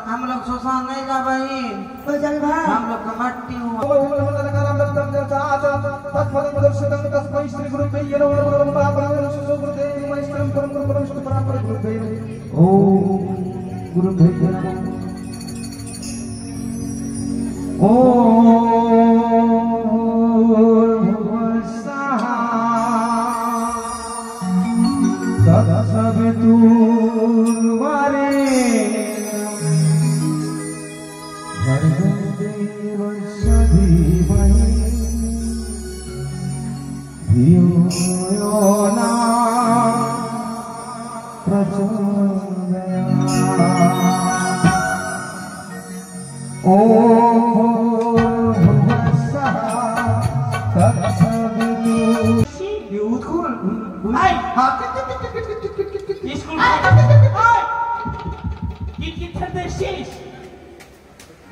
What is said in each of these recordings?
हम लोग शोषण नहीं जा भाई, हम लोग कमट्टी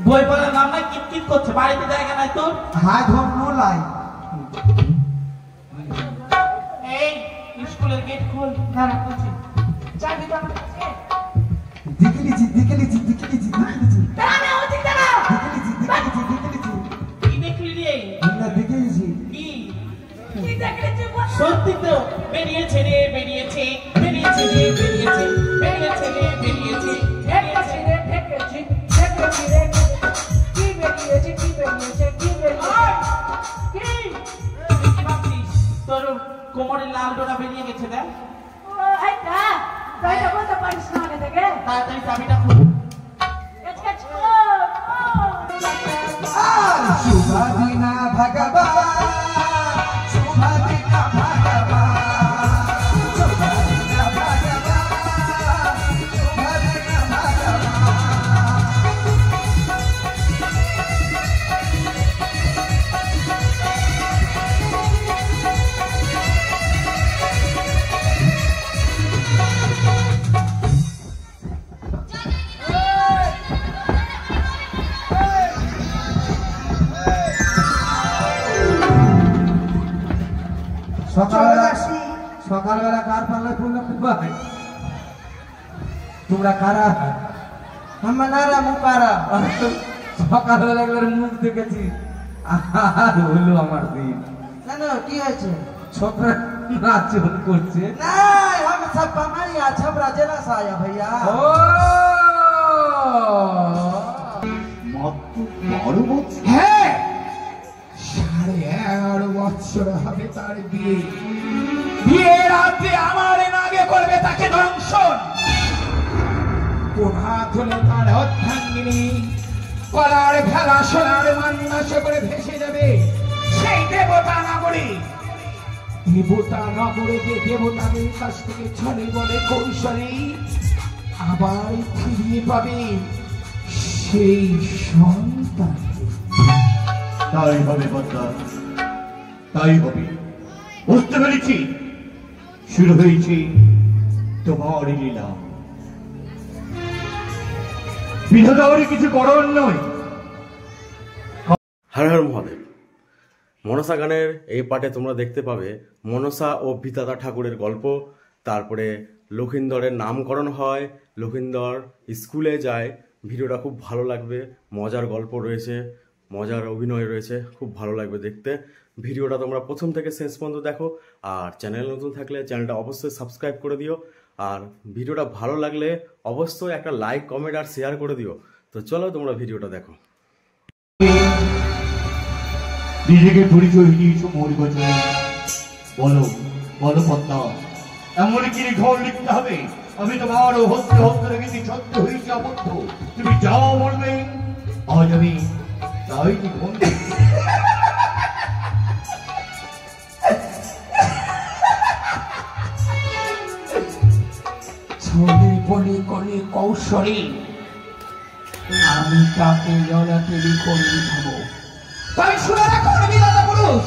বই পড়ার নাম নাই কিট কিট করছে, বাড়িতে জায়গা নাই তোর? হাই ধর নোলাই। এই স্কুলের গেট খোল। না না খুলছি। চাবি দাও আমার কাছে। দেখে লিছি। দাঁড়া না ওদিক দাঁড়া। দেখে লিছি। কি দেখলি রে? না দেখে লিছি। কি দেখলি বল? সত্যি তো বেরিয়েছে রে, বেরিয়েছে রে, বেরিয়েছে। কোমরের লাল ডোরা বেরিয়ে গেছে দেখ। বলতে পারিস না আগে থেকে। তাড়াতাড়ি চাবিটা খুল। শুভাদিনা ভগবান, শুভাদিনা ভগবান, শুভাদিনা ভগবান, শুভাদিনা ভগবান। সকালবেলা কার পাল্লায় পড়লাম ভাই? তোমরা কারা? আমরা মুখারা। সকালবেলা একবার মুখ দেখেছি আর হলো আমার দিন। কেন কি হয়েছে? ছোকরা নাচন করছে। हम सब कमाया छबरा जिला से आया भैया। হ্যাঁ 11.5 বছর হবে তার বিয়ে। বিয়ের রাতে আমার নাগে করবে তাকে দংশন। প্রভাত হলে তার অর্ধাঙ্গিনী কলার ভেলা সোনার মান্নাস করে ভেসে যাবে সেই দেবতা নগরী। দেবতা নগরীকে দেবতাদের কাছ থেকে ছলে বলে কৌশলে আবার ফিরিয়ে পাবে সেই সন্তান। তাই হবে বদ্দা, তাই হবে। বুঝতে পেরেছি, শুরু হয়েছে তোমার লীলা। বিধাতারই কিছু করার নয়। হর হর মহাদেব। মনসা গানের এই পার্টে তোমরা দেখতে পাবে মনসা ও বিধাতা ঠাকুরের গল্প। তারপরে লক্ষিন্দরের নামকরণ হয়, লক্ষিন্দর স্কুলে যায়। ভিডিওটা খুব ভালো লাগবে, মজার গল্প রয়েছে, মজার অভিনয় রয়েছে, খুব ভালো লাগবে দেখতে। ভিডিওটা তোমরা প্রথম থেকে শেষ পর্যন্ত দেখো। আর চ্যানেল নতুন থাকলে চ্যানেলটা অবশ্যই সাবস্ক্রাইব করে দিও। আর ভিডিওটা ভালো লাগলে অবশ্যই একটা লাইক, কমেন্ট আর শেয়ার করে দিও। তো চলো তোমরা ভিডিওটা দেখো। নিজেকে পরিচয় দিয়েছ মোর বচনে, বলো বলো পদ্মা, এমন কি ঘর লিখতে হবে? আমি তোমার হস্তে হস্তে রেখেছি, ছত্র হয়েছি আবদ্ধ। তুমি যাও বলবে, আজ আমি তাই লিখন। ছলে বলে কলে কৌশলে আমি তাকে জলাতে লিখনে লিখাবো। তাই শুনে রাখুন বিধাতা পুরুষ,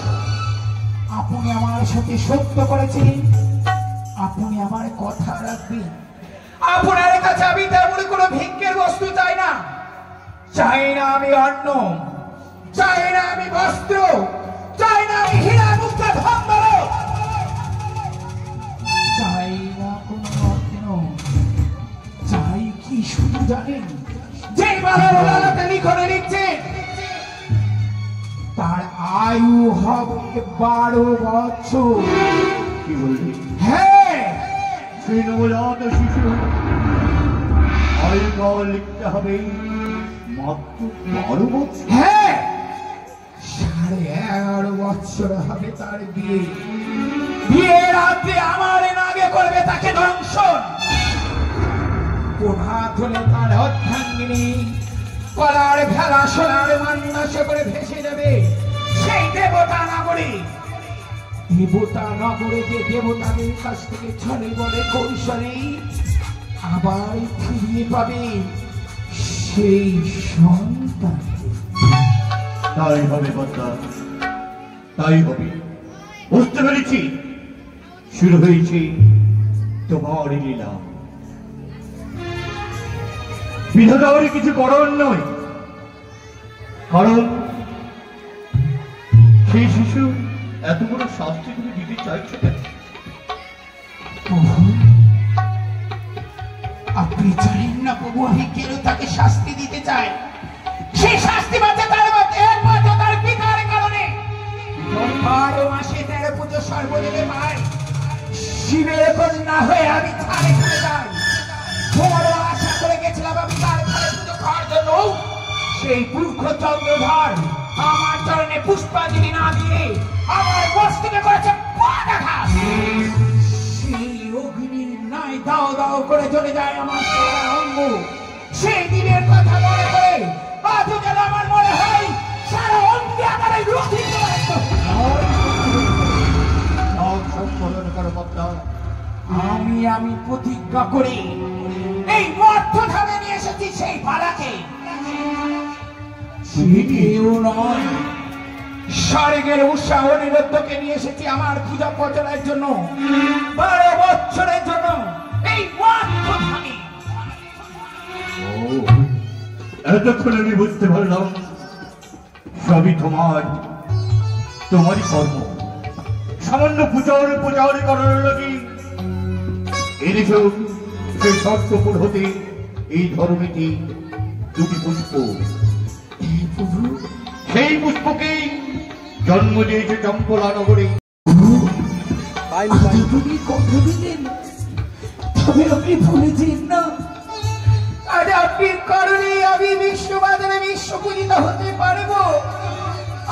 আপনি আমার সাথে সত্য করেছেন, আপনি আমার কথা রাখবেন। আপনার কাছে আমি তেমন কোনো ভিক্ষের বস্তু চাই না। চাই না আমি অন্ন, চাই না আমি বস্ত্র, চাই না আমি হীরা মুক্তা ধন, চাই না কোনো রত্ন, চাই কি শুধু জানেন, যে বালাতে লিখনে লিখছেন তার আয়ু হবে 12 বছর। কি বলবি? হ্যাঁ, সেই নবজাত শিশু আয়ুকাল লিখতে হবে মাত্র 12 বছর। হ্যাঁ, 11.5 বছর হবে তার বিয়ে। বিয়ে রাতে আমার নাগে করবে তাকে দংশন। প্রভাত হলে তার অর্ধাঙ্গিনী কলার ভেলা সোনার মান্নাসে করে ভেসে যাবে সেই দেবতা নগরী। দেবতা নগরে যে দেবতাদের কাছ থেকে ছলে বলে কৌশলে আবার ফিরিয়ে পাবে সেই সন্তান। তাই হবে পদ্মা, তাই হবে। বুঝতে পেরেছি, শুরু হয়েছে তোমার লীলা। বিধাতার কিছু করার নয়, কারণ সেই শিশু এত বড় শাস্তি তুমি দিতে চাইছো কেন? আপনি জানেন না প্রভু, আমি কেন তাকে শাস্তি দিতে চাই? সেই শাস্তি পাচ্ছে তার মধ্যে একমাত্র তার পিতার কারণে। 12 মাসে 13 পুজো সর্বজনে পায়। শিবের কন্যা হয়ে আমি ছাড়ে চলে যাই। বড় আশা করে গেছিলাম আমি তার ঘরে পুজো খাওয়ার জন্য। সেই পুরুষ চন্দ্রধর আমার চরণে পুষ্পাঞ্জলি না দিয়ে আমার বস্তুকে করেছে পদাঘাত। সেই অগ্নির ন্যায় দাও দাও করে চলে যায় আমার সারা অঙ্গ। সেই দিনের কথা মনে করে আজও যেন আমার মনে হয় সারা অঙ্গে আমার এই রথিত আমি প্রতিজ্ঞা করি এই মর্তধামে নিয়ে এসেছি সেই বালাকে। কেউ নয়, স্বর্গের উৎসাহ নিরুদ্ধকে নিয়ে এসেছি আমার পূজা পচনের জন্য, 12 বছরের জন্য এই মর্তধামে। এতক্ষণ আমি বুঝতে পারলাম সবই তোমারই কর্ম। সামান্য পূজার করার লাগে এনেছ সেই শর্তপুর হতে এই ধর্মীটি 2টি পুষ্প। সেই পুষ্পকেই জন্ম দিয়েছে চম্পলা নগরে। আপনি কথা দিলেন, তবে আপনি ভুলেছেন না আজ আপনার কারণে আমি বিশ্ববাজারে বিশ্বপূজিত হতে পারবো।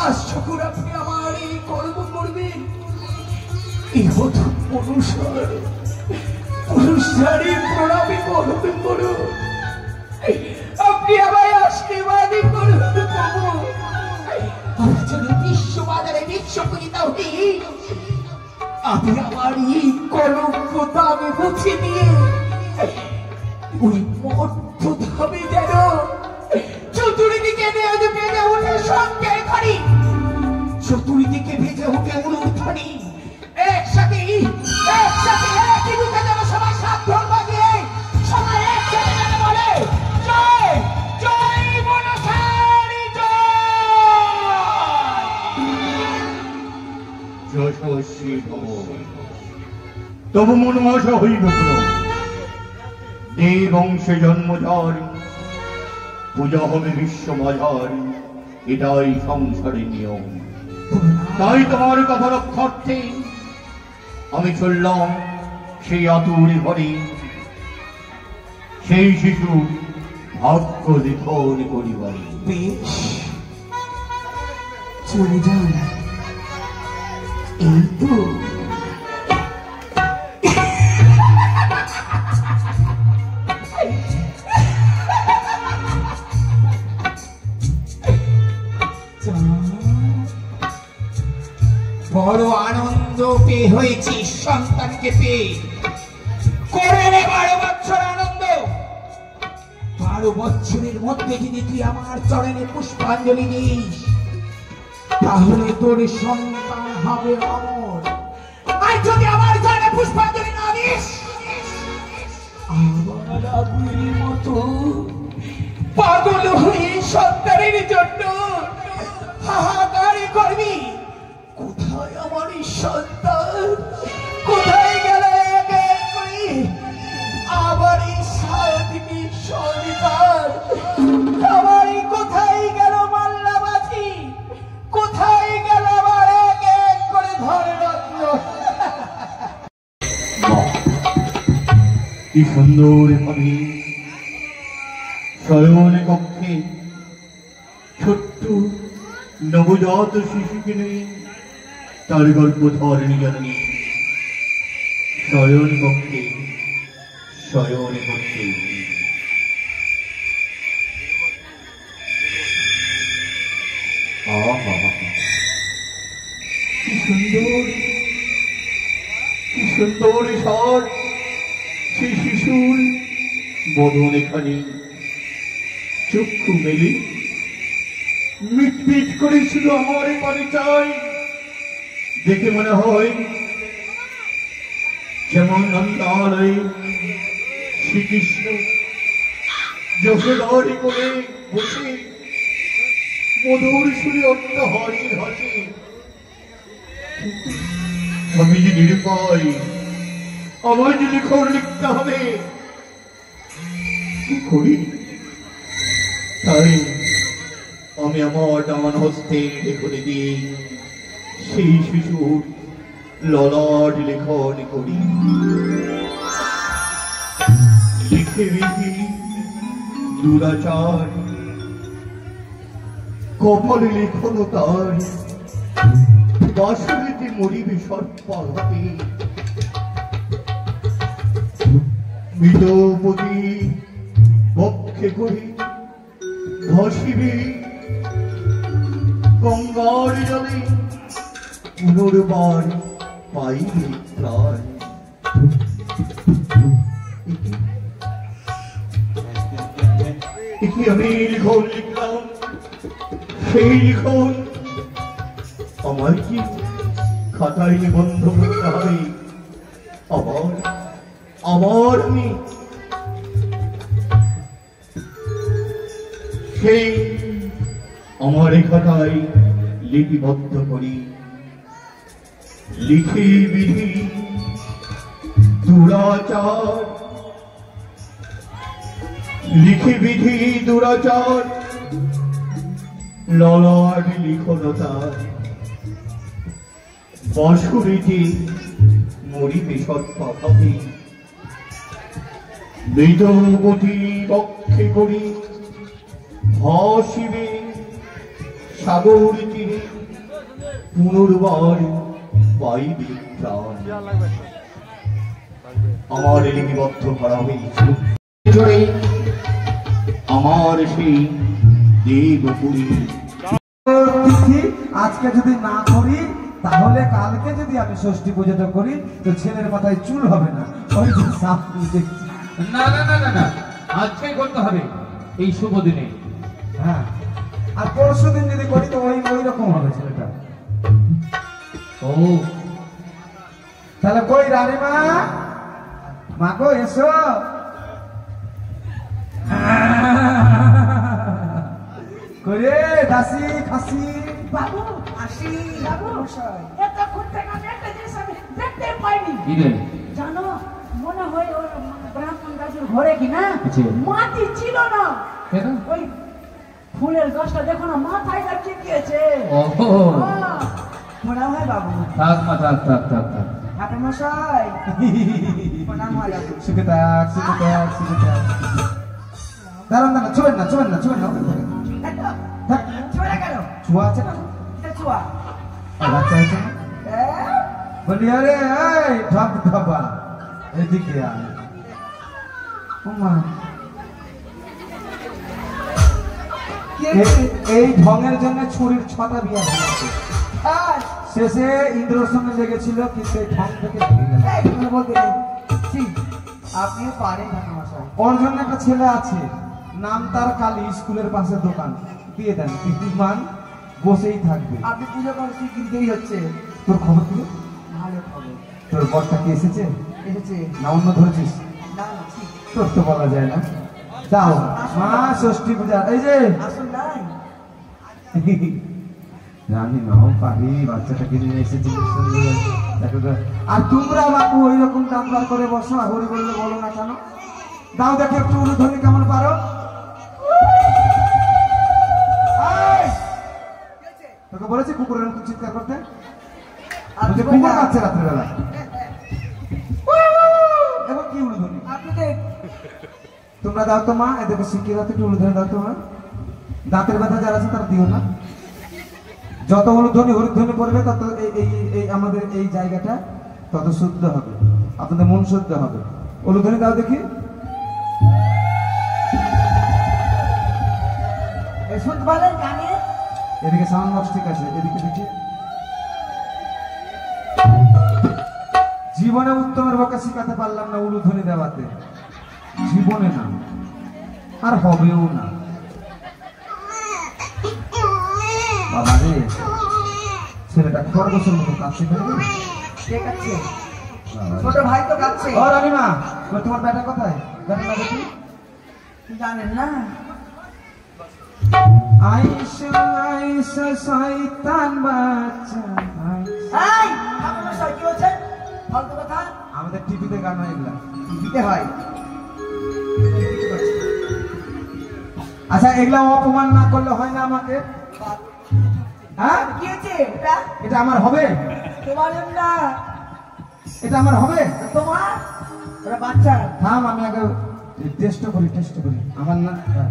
আশা করি আপনি আমার এই কর্ম করবেন। এই হতো অনুসারী প্রণামী করবে করুন। আপনি আমায় আশীর্বাদই করুন প্রভু। আমি যেন বিশ্ববাজারে বিশ্বপূজিত হই। আমি আমার এই কলঙ্কতা আমি মুছে দিয়ে ওই মর্তধামে যেন চতুর্দিকে বেজে উঠে সঙ্গে করি, চতুর্দিকে বেজে উঠে উলুধ্বনি। একসাথে একই মুখে যেন সবাই সাবধান বাজিয়ে সবাই একসাথে যেন বলে জয় জয় মনসারি যশস্বী ভব। তবু মন আশা হইল দেব বংশে জন্মধার, পূজা হবে বিশ্ববাজার, এটাই সংসারের নিয়ম। তাই তোমার কথা রক্ষার্থে আমি চললাম সেই আতুরে ঘরে, সেই শিশু ভাগ্য লিখন করিবার। বেশ, চলে যান। এই তো হয়েছি সন্তানকে পেয়ে। করে নে 12 বছর আনন্দ। 12 বছরের মধ্যে যদি তুই আমার চরণে পুষ্পাঞ্জলি দিস, তাহলে তোর সন্তান হবে অমর। আর যদি আমার চরণে পুষ্পাঞ্জলি না দিস, আমার আগুনের মতো পাগল হয়ে সন্তানের জন্য হাহাকার করবি। কোথায় আমার সন্তান? কোথায় গেল এক এক করে আমার এই সারাদিনী সন্তান? আমারই কোথায় গেল মাল্লাবাজি? কোথায় গেল আমার এক এক করে ধনরত্ন? কি সুন্দর ভাবে শয়ন কক্ষে ছোট্ট নবজাত শিশুকে নিয়ে তার গল্প ধরণী জননী শয়ন কক্ষে শয়ন কক্ষে। কি সুন্দর, কি সুন্দর স্বর সেই শিশুর বদন। এখানে চক্ষু মেলে মিটমিট করে শুধু আমার পানি চাই। দেখে মনে হয় যেমন নন্দালয়ে শ্রীকৃষ্ণ যশোদারি করে বসে মধুর সুরে অন্য হাসি হাসি। আমি যে নিরুপায়, আমার যে লেখন লিখতে হবে, কি করি? তাই আমি আমার ডান হস্তে লেখনে দিয়ে সেই শিশুর ললাট লেখন করি। লিখে লিখি দুরাচার, কপালে লেখন তার বাসুরিতে মরিবে সর্পাঘাতে। মৃতপতি বক্ষে করি ভাসিবে গঙ্গার জলে, পুনর্বার পাইবে প্রাণ। আমি লিখন লিখলাম, সেই লিখন আমার কি খাতায় নিবন্ধ করতে হবে? আবার আবার আমি সেই আমার খাতায় লিপিবদ্ধ করি। লিখি বিধি দুরাচার, লিখি বিধি দুরাচার, ললাট লিখনতার বাসুরিতে মরিবে সর্পাঘাতে। মৃতপতি বক্ষে করি ভাসিবে সাগর তীরে, পুনর্বার পাইবে প্রাণ। আমার লিপিবদ্ধ করা হয়েছে আমার সেই দেবপুরী। আজকে যদি না করি, তাহলে কালকে যদি আমি ষষ্ঠী পুজোটা করি, তো ছেলের মাথায় চুল হবে না। ওই যে সামনে দেখছি। না না না না না, আজকেই করতে হবে এই শুভ দিনে। হ্যাঁ, আর পরশু দিন যদি করি তো ওই রকম হবে ছেলেটা। ও তাহলে কই রানীমা, মা গো এসো। করে দাসি খাসি বাবু আসি বাবু এতক্ষণ থেকে আমি একটা জিনিস আমি দেখতে পাইনি। কি রে? জানো, মনে হয় ওই ব্রাহ্মণ দাসের ঘরে কি না আচ্ছা। মাটি ছিল না। কেন? ওই ফুলের গাছটা দেখো না, মাথায় না টিকিয়েছে। ওহো, মনে হয় বাবু। থাক মা, থাক থাক থাক থাক। হাতে মশাই প্রণাম হয় বাবু। সুখে থাক, সুখে থাক, সুখে থাক। দাঁড়ান দাঁড়ান, ছুবেন না, ছুবেন না, ছুবেন না। ছোড়া কেন? ছুয়া আছে না? ছোয়া বাচ্চা আছে না? বলি আরে এই ঢপ ঢপা এদিকে আয়। ওমা, এই ঢঙের জন্য ছুরির ছটা বিয়া হয়েছে। শেষে ইন্দ্রর সঙ্গে লেগেছিল, কিন্তু এই ঠং থেকে ভেঙে গেল। এই তুমি বলতে নেই। ছি, আপনিও পারেন ঠাকুরমশাই। ওর জন্য একটা ছেলে আছে, নাম তার কালী, স্কুলের পাশে দোকান দিয়ে দেন, বিদ্যুৎমান বসেই থাকবে। আপনি পুজো করেন কি দেরি হচ্ছে? তোর খবর কি? ভালো খবর। তোর বরটা কি এসেছে এসেছে? না অন্য ধরেছিস? না না, ছি। তোর তো বলা যায় না। যাও মা ষষ্ঠী পূজা, এই যে আসুন নাই। রানী নাও পারি বাচ্চাটাকে নিয়ে এসেছি, আর তোমরা বাপু ওই রকম দামদার করে বসো, হরি বললে বলো না কেন? দাও দেখে একটু উলুধ্বনি কেমন পারো। এই! তোকে বলেছি কুকুরের মতো চিৎকার করতে? আপনি কুকুর কাচ্ছে রাত্রেবেলা। এবার কি উলুধ্বনি? আপনি দেখ। তোমরা দাও তো মা, এদেরকে শিখিয়ে দাও, একটু উলুধ্বনি দাও তো মা। দাঁতের ব্যথা যারা আছে তারা দিও না। যত উলুধ্বনি হরিধ্বনি পড়বে তত এই আমাদের এই জায়গাটা তত শুদ্ধ হবে, আপনাদের মন শুদ্ধ হবে। উলুধ্বনি দাও দেখি। শুনতে পারলেন কানে? এদিকে সাউন্ড বক্স ঠিক আছে, এদিকে দেখি। জীবনে উত্তমের বকে শিখাতে পারলাম না উলুধ্বনি দেওয়াতে, জীবনে না, আর হবেও না। বাবা রে, ছেলেটা খরগোশের মতো কাছে ফেলে। কে কাচ্ছে? ছোট ভাই তো কাচ্ছে। ও রানীমা, তোমার ব্যাটা কোথায়? ব্যাটা না দেখি। জানেন না? আইসা আইসা শয়তান বাচ্চা আইসা। এই ঠাকুরমশাই কি বলছেন? ফালতু কথা। আমাদের টিভিতে গান হয় এগুলা। দিতে হয়। আচ্ছা, এগুলা অপমান না করলে হয় না আমাকে? হ্যাঁ, কি হয়েছে এটা? এটা আমার হবে? তোমার না, এটা আমার হবে? তোমার ওরা বাচ্চা থাম, আমি আগে টেস্ট করি, আমার না। হ্যাঁ।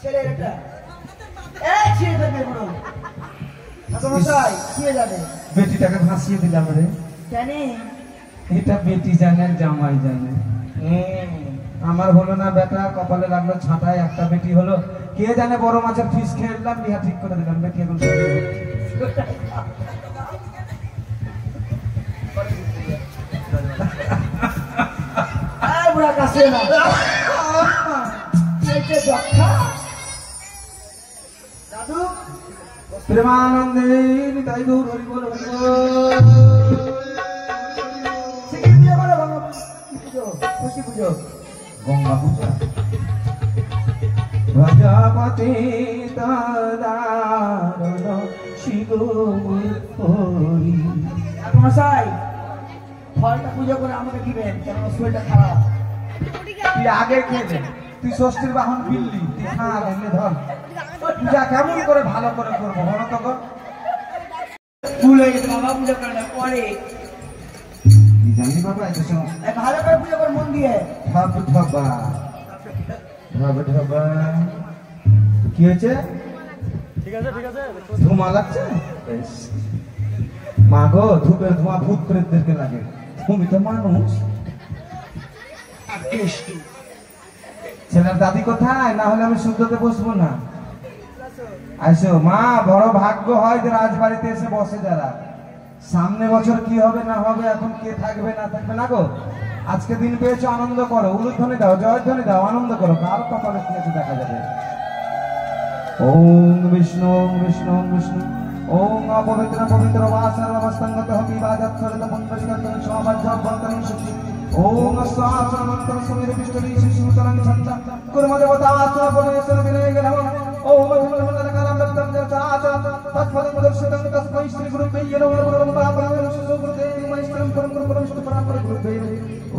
ছেলে এটা। এই ছেলে দেখবে বড়। ঠাকুরমশাই ছিয়ে যাবে। বেটিটাকে ভাসিয়ে দিলাম রে। কেন? এটা বেটি জানে, জামাই জানে। আমার হলো না বেটা, কপালে লাগলো ছাঁটায়, একটা বেটি হলো। কে জানে বড় মাছের ফিস খেয়ে দিলাম, বিহা ঠিক করে দিলাম, বেটি এখন এই বুড়া কাছে না। পেটে যক্ষা। দাদু প্রেমানন্দে নিতাই গৌর হরি বল হরি বল। শিখিয়ে দিয়ে বলো গঙ্গা পুজো, খুশি পুজো। গঙ্গা পূজা প্রজাপতি দারুণ শিগরি। ঠাকুরমশাই ফলটা পুজো করে আমাকে দিবেন, কেন শরীরটা খারাপ। তুই আগে খেয়ে দে, তুই ষষ্ঠীর বাহন বিল্লি, তুই খা আগে ধর। পূজা কেমন করে ভালো করে করবো বলো তো গো? ভুল হয়ে গেছে বাবা, পুজো করে না পরে। জানি বাবা, এটা শোনো। ভালো করে পুজো করে মন দিয়ে। কি হয়েছে? ঠিক আছে ধোঁয়া লাগছে? বেশ। মা গো, ধূপের ধোঁয়া ভূত প্রেতদেরকে লাগে, তুমি তো মানুষ। ছেলের দাদি কোথায়? না হলে আমি শুদ্ধতে বসবো না। আসো মা, বড় ভাগ্য হয় যে রাজবাড়িতে এসে বসে যারা। সামনে বছর কি হবে না হবে, এখন কে থাকবে না থাকবে না গো। আজকে দিন পেয়েছো, আনন্দ করো, উলুধ্বনি দাও, জয়ধ্বনি দাও, আনন্দ করো। কার কপালে কি আছে দেখা যাবে। ওম বিষ্ণু ওম বিষ্ণু ওম বিষ্ণু ওম অপবিত্র পবিত্র বা সর্বস্তঙ্গত হবি বাজাত সরিত পুণ্যস্কন্দন সমাজ্য বর্তমান শক্তি ওম সহস্র মন্ত্র সমীর বিষ্ণু শিশুতরং ছন্দা কুর্ম দেবতা আত্মা পরমেশ্বর বিনয় গণম ওম মন্ডল কালাম রক্তম চাচ তৎফল মুদর্শিতং তস্मै শ্রী গুরুভ্যো নমঃ গুরুং পাপরায়ণ সুগুরুদেব মৈষ্ঠ্যং পরম গুরু পরমেশ্বর পরাপর গুরুদেব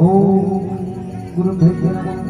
ওম গুরুভ্যো নমঃ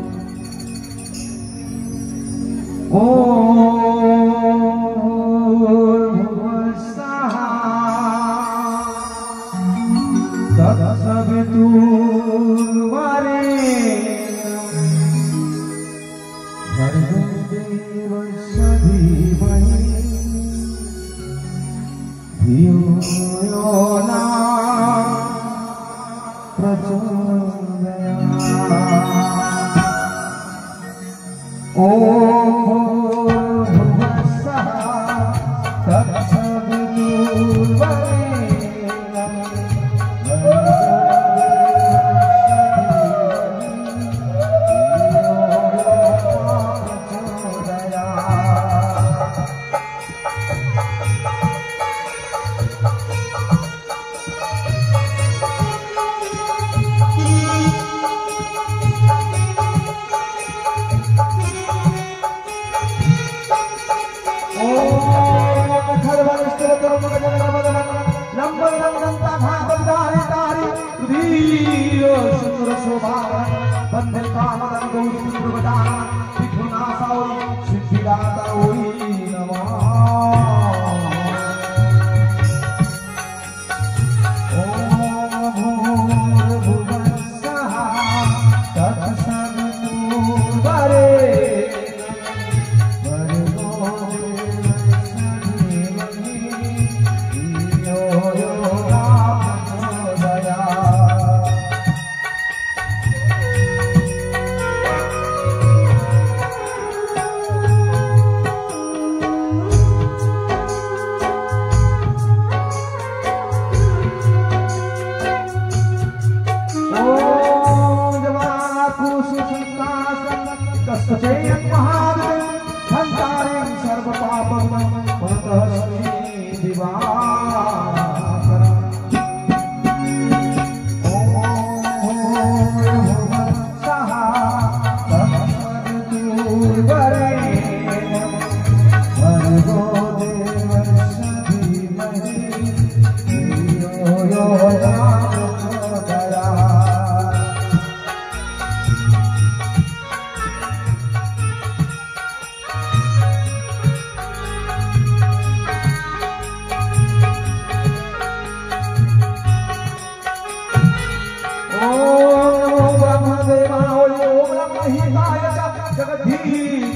Oh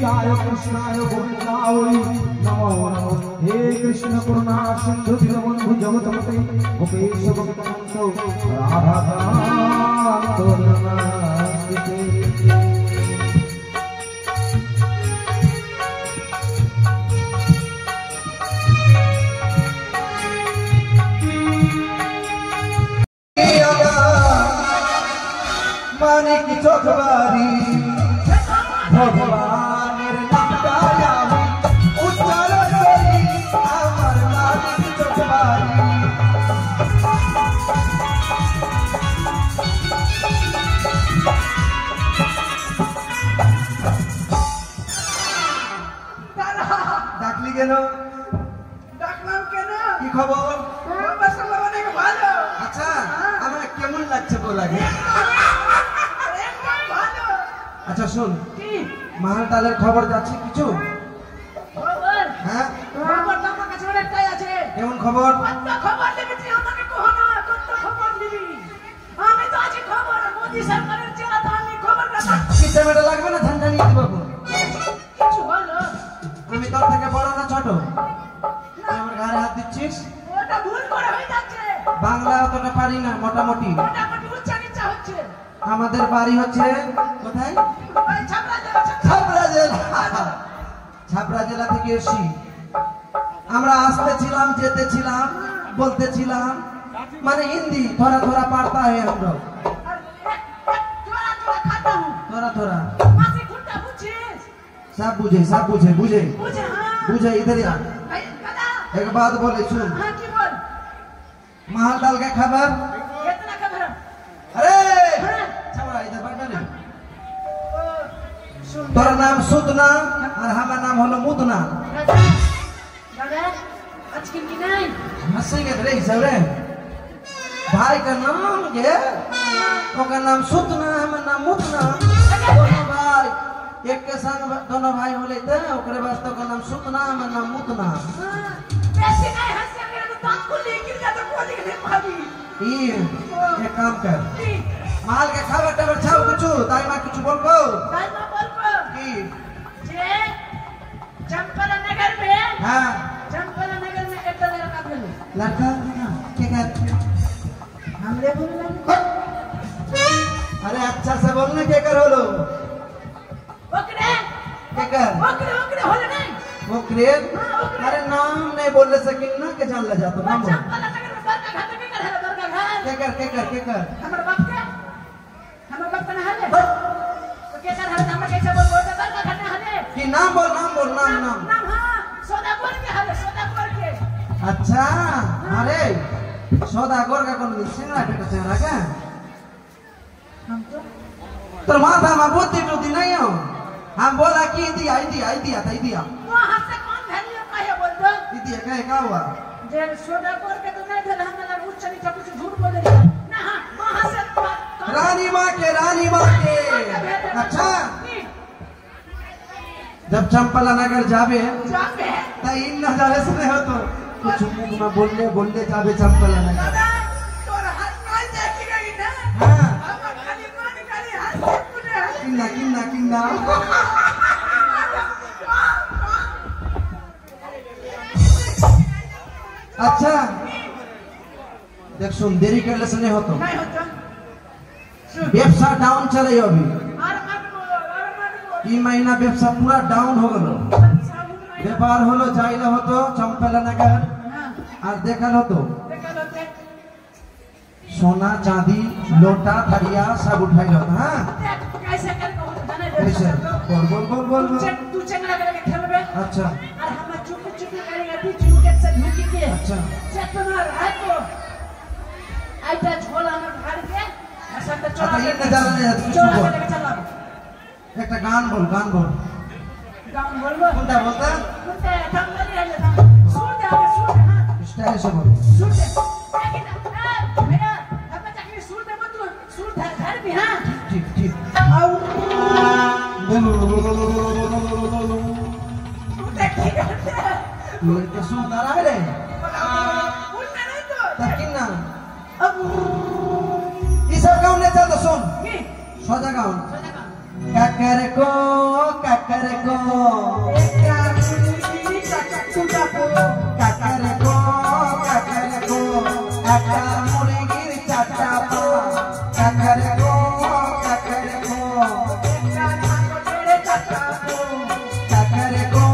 गोविंदाय कृष्णाय गोविंदाय नमो नमो हे कृष्ण करुणा सिंधु दीनबंधु जगतपते गोपेश गोपिकान्त राधाकान्त नमस्ते। मानिक चोखबारी भगवाনের নামটাই আমি উচ্চারণ করি আমার মানিক চোখবারি। ডাকলি কেন? ডাকলাম কেন? কি খবর? বাবা সব অনেক ভালো। আচ্ছা আমার কেমন লাগছে বল আগে। একদম ভালো। আচ্ছা শোন, কি মাহালটালের খবর যাচ্ছে কিছু? খবর? হ্যাঁ খবর তো আমার কাছে অনেকটাই আছে। কেমন খবর? কত খবর নিবি তুই আমাকে কহ না, কত খবর নিবি? আমি তো আছি খবর, মোদি সরকারের চেলা তো আমি খবর রাখা। কিসে মেটা লাগবে না ঝান্ডানি দিব? কিছু বলো। আমি তোর থেকে বড় না ছোট? আমার ঘাড়ে হাত দিচ্ছিস? ওটা ভুল করে হয়ে যাচ্ছে। বাংলা অতটা পারি না, মোটামুটি। মোটামুটি উচ্চা নিচা হচ্ছে। আমাদের বাড়ি হচ্ছে কোথায়? ওই ছাপড়া জেলা, ছাপড়া জেলা। ছাপড়া জেলা থেকে এসি। আমরা আসতেছিলাম, যেতেছিলাম, বলতেছিলাম, মানে হিন্দি थोड़ा थोड़ा पढ़ता है हम लोग। আর তোরা তোরা খাতা হুঁ। थोड़ा थोड़ा মাসি খুঁটা বুঝছিস? सब बुझे, सब बुझे, बुझे বুঝে হ্যাঁ। बुझे। इधर आ, ভাই দাদা, एक बात बोले सुन। হ্যাঁ কি বল? महालटाल का खबर? कितना खबर? अरे হ্যাঁ। छावड़ा इधर बैठ ले। ও শুন तोरा नाम सुदना और हमारा नाम हलो मुदना। দাদা, দাদা আজকে কি নাই? हंसेंगे रे सब रे। भाई का नाम ये, ओका नाम सुदना, हमारा नाम मुदना। दोनों भाई एक के संग दोनों भाई होले थे, ओकरे वास्ते का नाम सुदना, हमारा नाम मुदना। হ্যাঁ, বেশি নাই হাসি আমি তো দাঁত খুলে গিল যা তো কোলি গেলে ভাবি। ये एक काम कर, কি माल के खबर टबर छाव कुछ ताई मां कुछ बोलबो তাই মা বলবো की? যে चंपला नगर में हां चंपला नगर में एक लड़का मिले। लड़का क्या कर? हमरे बोलला अरे अच्छा से बोलने क्या कर होलो? ओकरे क्या कर? ओकरे ओकरे होले नहीं। वो क्रिएट? अरे नाम नहीं बोलने सकिन ना के जान ले जातो नाम बोल। चंपला नगर में बड़का घर के कर है बड़का घर। क्या कर क्या कर क्या कर? हमर बाप के हमर बाप ना हले तो के कर हले हमरा कैसे बोल बोल बड़का घर ना हले कि नाम बोल नाम बोल नाम नाम। नाम हां सोदापुर के हले सोदापुर के। अच्छा अरे सौदागर का कौन सिंगड़ा बेटा चेहरा का? हम तो तो माथा में बुद्धि टूटी नहीं हो। हम बोला कि दिया था दिया वो हमसे कौन वैल्यू कहे बोल दो दिया क्या हुआ? जे सोदापुर के तो नहीं भेल हमरा उच्च नीचा कुछ झूठ बोल रही ना। हां वहां से रानी माँ के अच्छा जब चंपला नगर जावे जाबे तो इन नजारे से नहीं हो तो कुछ मुंह में बोलने जावे चंपला नगर। दादा तोर हाथ नहीं देखी गई ना। हाँ हमर खाली मान खाली हाथ पुरे किन्ना अच्छा देख सुन देरी करले से नहीं होतो। नहीं होता व्यवसाय डाउन चले अभी और मत बोल ई महीना व्यवसाय पूरा डाउन हो गलो। व्यापार होलो जाइले होतो चंपला नगर और देखल होतो सोना चांदी लोटा थरिया सब उठाई लो। हाँ कैसे कर जाने कैसे बोल तू चंगड़ा करके खेलबे अच्छा और हम चुप करेंगे बीच विकेट से ढूंढ के अच्छा चेतना है तो आइटा झोला में भर के ऐसा तो अच्छा ये नजारा नहीं है कुछ चोरा बोल के चला एक गान बोल गांव बोलबो कुंडा बोलता कुत्ते काम नहीं है ना सुन हां स्टाइल से बोल सुन भैया अब जाके सुन दे तू सुन घर भी हां ठीक आओ लड़के सुन आ रहा है उल्टा नहीं तो तकिन ना अब ई सब गाउन ले चल तो सुन की सोजा गाउन काकर को काकर को काकर को काकर को একটা মুরগির চারটা পা কাकर को काकर को काकर को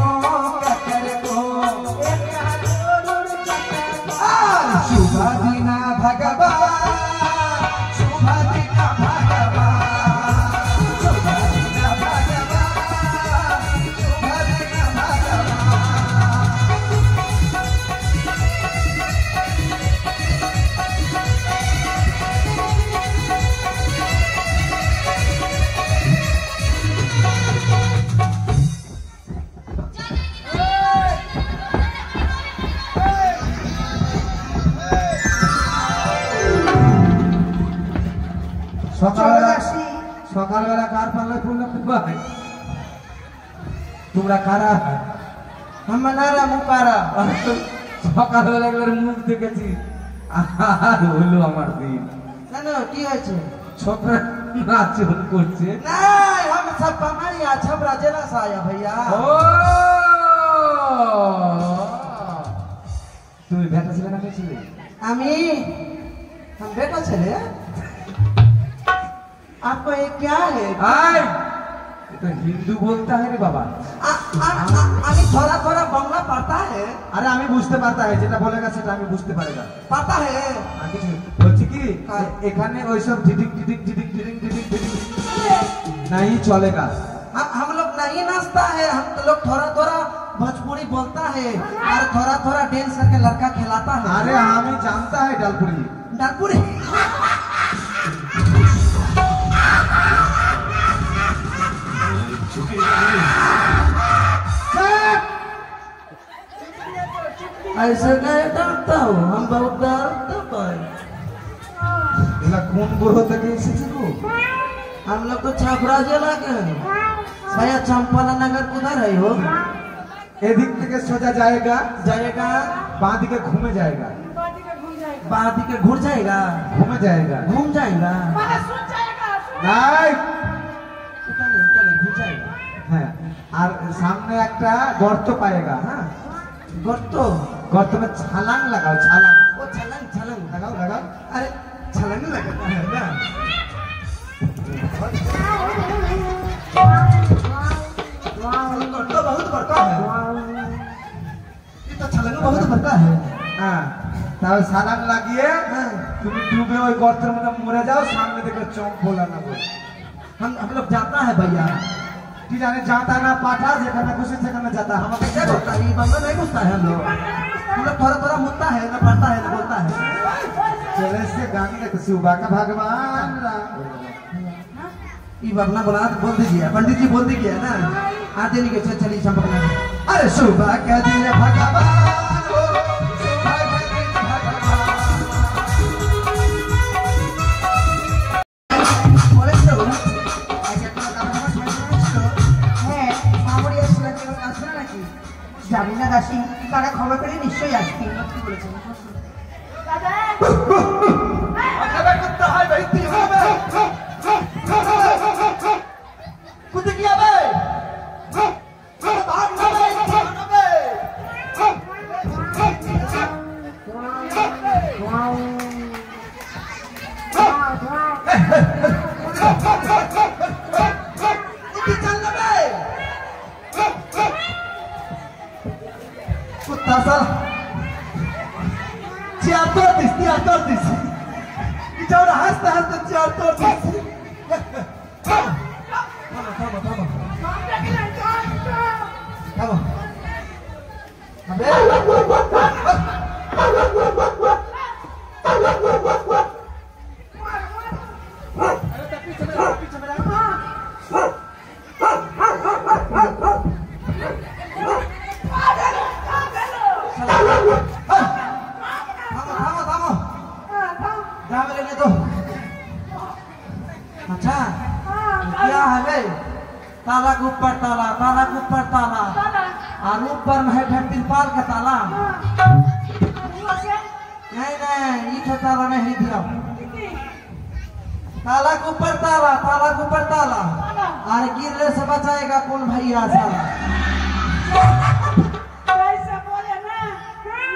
काकर को शुभ दिन भगवान शुभ दिन भगवान शुभ दिन भगवान शुभ दिन भगवान সকালবেলা কার পাল্লায় পড়লাম ভাই তোমরা কারা আমারা মুকারা সকালবেলা একবার মুখ দেখেছি আর হলো আমার দিন কেন কি হয়েছে ছোকরা নাচ করছে না हम सब हमारी छपरा जिला से आया भैया ও তুমি বেটা ছিলে না মেয়ে ছিলে আমি हम बेटा ছেলে आपको ये क्या है आय ये तो हिंदू बोलता है रे बाबा আমি थोड़ा थोड़ा बांग्ला पढ़ता है अरे আমি বুঝতে পারতা है যেটা বলেगा সেটা আমি বুঝতে পারেगा पढ़ता है কিছু বলছি কি এখানে ওই সব টিটিক টিটিक टिटिक टिटिक टिटिक टिटिक नहीं चलेगा हम लोग नहीं नाचता है हम लोग थोड़ा थोड़ा भोजपुरी बोलता है और थोड़ा थोड़ा डांस करके लड़का खिलाता है अरे हमें जानता है डालपुरी डालपुरी ऐसे नहीं डरता हूँ हम बहुत डरता है कौन गुरु तक हम लोग तो छपरा जिला के हैं भैया चंपाला नगर उधर है हो एदिक থেকে सोचा जाएगा जाएगा बांध के घूमे जाएगा बांध के घूर जाएगा घूमे जाएगा घूम जाएगा नहीं घूर जाएगा हाँ और सामने एक गर्त पाएगा हाँ गर्त गर्त में छलांग लगाओ छलांग वो छलांग छलांग लगाओ लगाओ अरे छलांग लगाता है ना गर्त बहुत बड़का है ये तो छलांग बहुत बड़का है हाँ तब छलांग লাগিয়ে তুমি डूबे ওই গর্তের মধ্যে মরে যাও সামনে দেখো চোখ बोला ना बोल हम लोग जाता है भैया कि जाने जाता ना पाठा जेखाने खुशी सेखाने जाता हम कैसे बोलता है ये बंदा नहीं बोलता है हम लोग थोड़ा थोड़ा मुद्दा है ना पढ़ता है ना बोलता है चले से गाने देखो सुबह का भगवान ये वरना बना बोल दीजिए पंडित जी बोल दीजिए ना आते नहीं कैसे चली चंपकना अरे सुबह का दिन भगवान জানি না দাসী তারা খবর করে নিশ্চয়ই আসবে কি বলেছেন দাদা খবর করতে হয় ভাইতি হবে কুতে কি হবে বাদ হবে হবে কি চল হবে कुत्ता सा चार तोड़ दिस इधर हंसते हंसते चार तोड़ दिस अबे अच्छा क्या है ताला के ऊपर ताला ताला के ऊपर ताला और ऊपर में है तिरपाल का ताला नहीं नहीं ये ताला नहीं दिया ताला के ऊपर ताला ताला के ऊपर ताला अरे गिरने से बचाएगा कौन भैया साला? ऐसे बोले ना,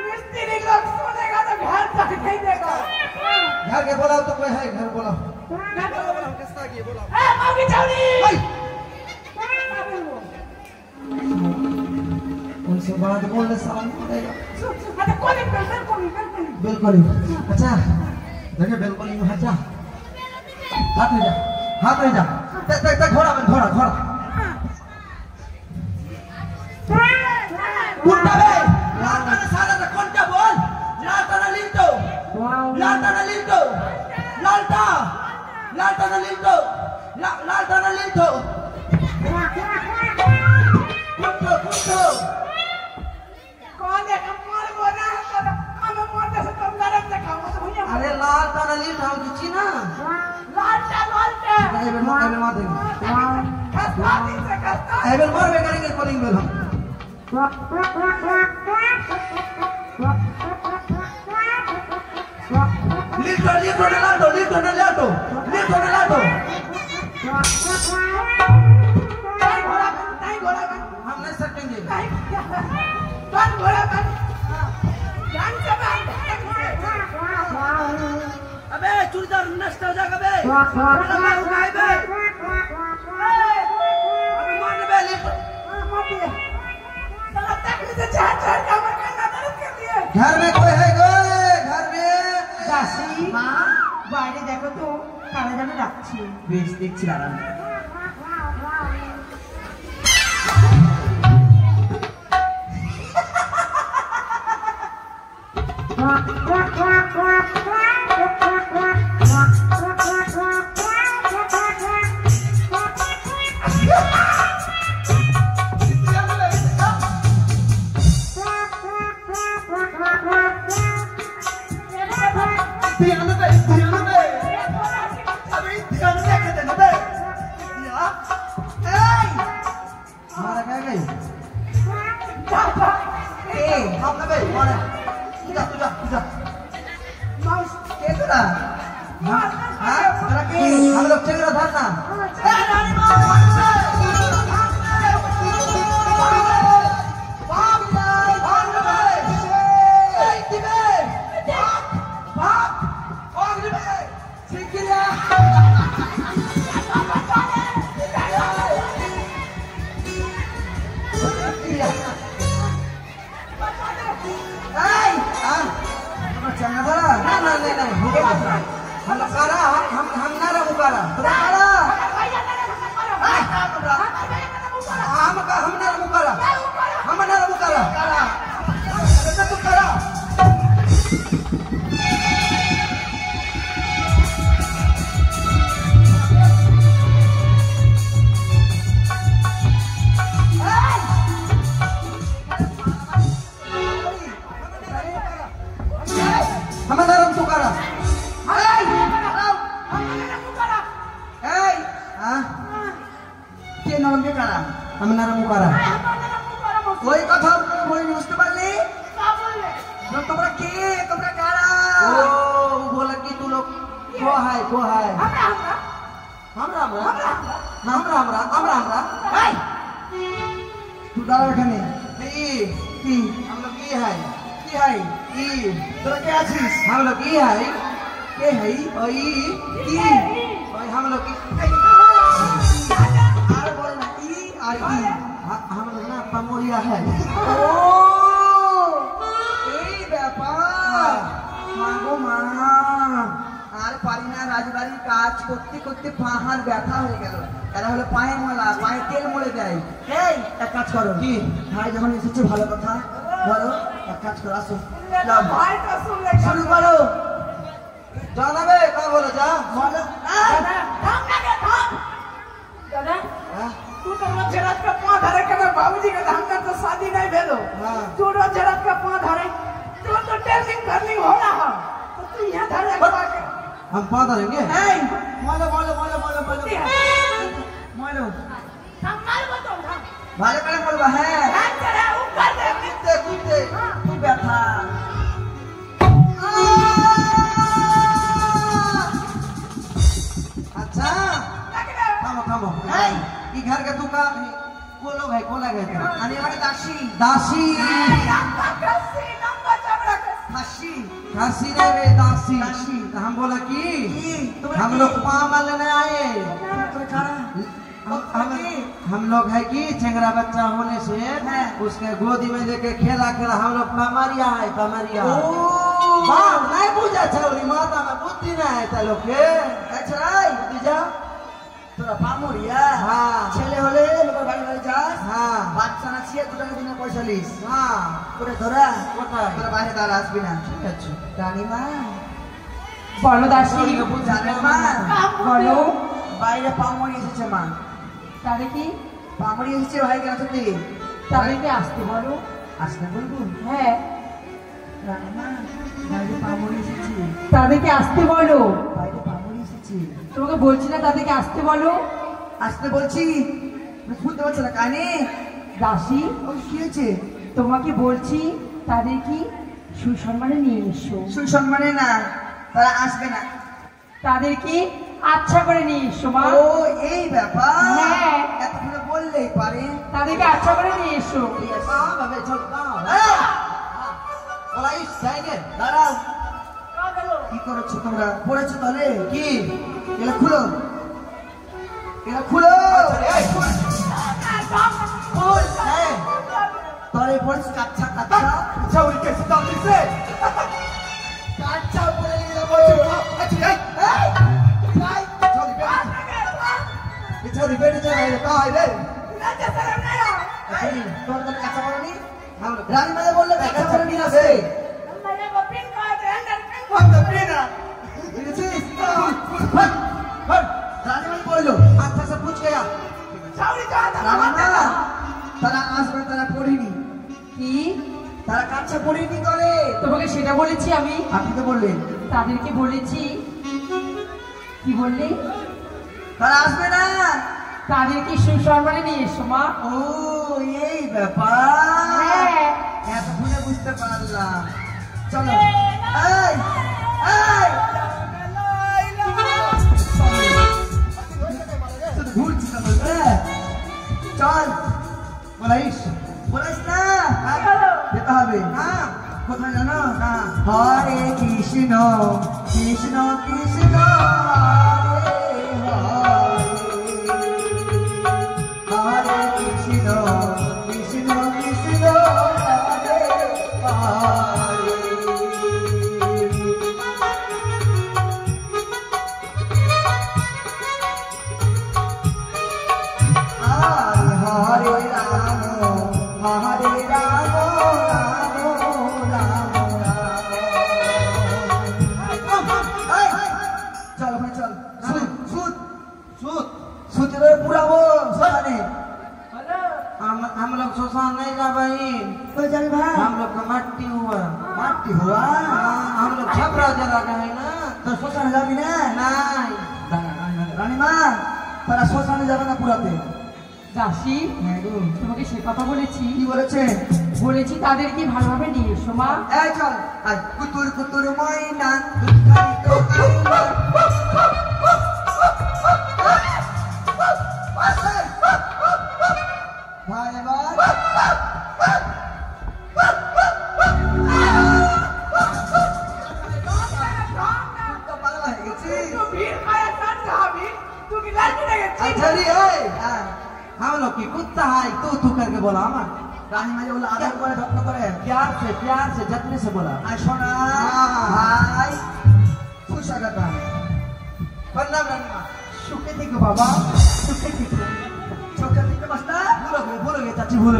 मिस्त्री लोग सुनेगा तो घर तक नहीं देगा। घर के बोलाओ तो कोई है, घर बोलाओ। मौगी चौड़ी उनसे बात बोलने सामने पड़ेगा। बिल्कुल ही। अच्छा देखिए बिल्कुल ही हट जा, हाथ ले जा, हाथ ले जा। देख घोड़ा बन, घोड़ा घोड़ा कुत्ता बे लाटा ने साला ने कौन-सा बोल लाटा ने लिंटो लाटा ने लिंटो लाटा लाटा ने लिंटो लाटा ने लिंटो कुत्तो कुत्तो कौन है कमर बोला है तो हमें मोटे से कम नरम दिखाओ तो भैया अरे लाटा ने लिंटो किसी ना लालटा एबल मार देंगे कस्ता से कस्ता एबल मार में करेंगे कॉलिंग बेल हम लिटो लिटो ने लाटो लिटो ने लाटो लिटो ने लाटो नहीं घोड़ा बन हम नहीं सकेंगे कौन घोड़ा बन जान से बात अबे चूड़ीदार नष्ट हो जाएगा बे अबे मान बे लिटो घर में कोई है घर में दासी माँ বাইরে দেখো তো কারা যেন ডাকছে বেশ দেখছি দাঁড়ান हम लोग चेहरा धरना कोई कथा कोई बुझते पारली তোমরা কে তোমরা কারা ও বলে কি তুই লোক কো হাই আমরা এই তুই দাঁড়া এখানে এই কি আমরা কি হাই কি তোরা কে আছিস আমরা কি হাই কে হাই ওই কি ওই আমরা কি আর বল না কি আর কি हम लोग ना पमोरिया है ओ এই ব্যাপার মাগো মা আর পারি না রাজবাড়ি কাজ করতে করতে পাহাড় ব্যথা হয়ে গেল এরা হলো পায়ে মোলা পায়ে তেল মরে দেয় এই এক কাজ করো কি ভাই যখন এসেছে ভালো কথা বলো এক কাজ করো আসো ভাই তো শুনলে শুরু করো জানাবে কা বলো যা বলো दादा थाम ना के थाम दादा तू तो रोज रात का पाँव धरे के मैं बाबूजी के हमने तो शादी नहीं भेलो तू रोज रात का पाँव धरे तू तो टेलिंग करलिंग हो रहा है तो तू यहाँ धरे के हम पाँव धरेंगे नहीं मोलो हम मार बतो हम भाले करे बोलबा है हाथ तेरा ऊपर दे कुत्ते तू बैठा अच्छा लग रहा हम থামো এই ঘর के दुकान को लोग है को लगे आणि हमारे दासी दासी लंबा कस्सी लंबा चमड़ा दासी दासी रे दासी तो हम बोला कि हम लोग पामा लेने आए हम लोग है कि चंगरा बच्चा होने से उसके गोदी में लेके खेला खेला हम लोग पमारिया है पमारिया बाप नहीं पूछा छौरी माता में बुद्धि नहीं है ता लोग के अच्छा बुद्धि जा তোরা পামুরিয়া হ্যাঁ ছেলে হলে লোকের বাড়ি বাড়ি যাস হ্যাঁ বাচ্চা না ছিয়ে দুটাকে দিনে পয়সা লিস হ্যাঁ করে ধরা কোথায় তোরা বাইরে দাঁড়া আসবি না ঠিক আছে রানীমা বলো দাসী জানেন মা বলো বাইরে পামুরি এসেছে মা তাহলে কি পামুরি এসেছে ভাই কেন সত্যি তাদেরকে আসতে বলো আসলে বলবো হ্যাঁ রানীমা বাইরে পামুরি এসেছে তাদেরকে আসতে বলো বাইরে পামুরি এসেছে তোমাকে বলছি না তাদেরকে আসতে বলো আসতে বলছি শুনতে পাচ্ছ না কানে দাসী ও কি হয়েছে তোমাকে বলছি তাদের কি সুসম্মানে নিয়ে এসো সুসম্মানে না তারা আসবে না তাদের কি আচ্ছা করে নিয়ে এসো মা ও এই ব্যাপার হ্যাঁ। এতক্ষণে বললেই পারে তাদেরকে আচ্ছা করে নিয়ে এসো कहाँ बाबे चल कहाँ बोला इस जाएंगे দাঁড়াও কি করছো তোমরা পড়েছো তাহলে কি এগুলো খুলো এগুলো খুলো তাহলে পড়েছো কাচ্চা কাচ্চা छौरी के सिद्धांत से কাচ্চা বলে নিয়ে বলছো अच्छा छौरी बेटी चल रही है कहाँ है रे তোর তো কাচ্চা বলনি রানী মাঝে বললে কাচ্চা বলে নিয়ে আসবে हम तो पीना রানী মাঝে বললো अच्छा से पूछ गया রানীমা তারা আসবে তারা পড়িনি কি তারা কাচ্চা পড়িনি করে তোমাকে সেটা বলেছি আমি আপনি তো বললেন তাদেরকে বলেছি কি বললি তারা আসবে না তাদেরকে সুসম্মানে নিয়ে এসো মা ও এই ব্যাপার হ্যাঁ এতক্ষণে বুঝতে পারলাম চলো এই এই শুধু ঘুরছি না বলতে চল बोलाइस বলিস না যেতে হবে हाँ কোথায় জানো হরে কৃষ্ণ কৃষ্ণ কৃষ্ণ হরে কৃষ্ণ কৃষ্ণ কৃষ্ণ হরে হরে হরে রাম হরে রাম রাম চল ভাই চল সুত सूत সুতে পুরাবো সকালে हम लोग शोषण नहीं जा भाई তো জানি ভাই हम लोग का मट्टी हुआ মাটি হওয়া हम लोग छपरा जला गए ना তো শ্মশানে যাবি না नहीं রানীমা তারা শ্মশানে যাবে না পুরাতে দাসী হ্যাঁ গো তোমাকে সে কথা বলেছি কি বলেছে বলেছি তাদেরকে ভালোভাবে নিয়ে এসো মা এই চল আয় কুতুর কুতুর ময়না দুখানি তো আইনা ভাই ভাই তো পাগল হয়ে গেছি अच्छा रे ओए हम लोग की कुत्ता है तू करके बोला हमार রানী মাঝে বলে আদর করে যত্ন করে प्यार से जतने से बोला আয় সোনা ভাই সুস্বাগত प्रणाम रानीमा সুখে থেকো বাবা সুখে থেকো চোখে থেকে মাস্টার भूल गए चाची भूल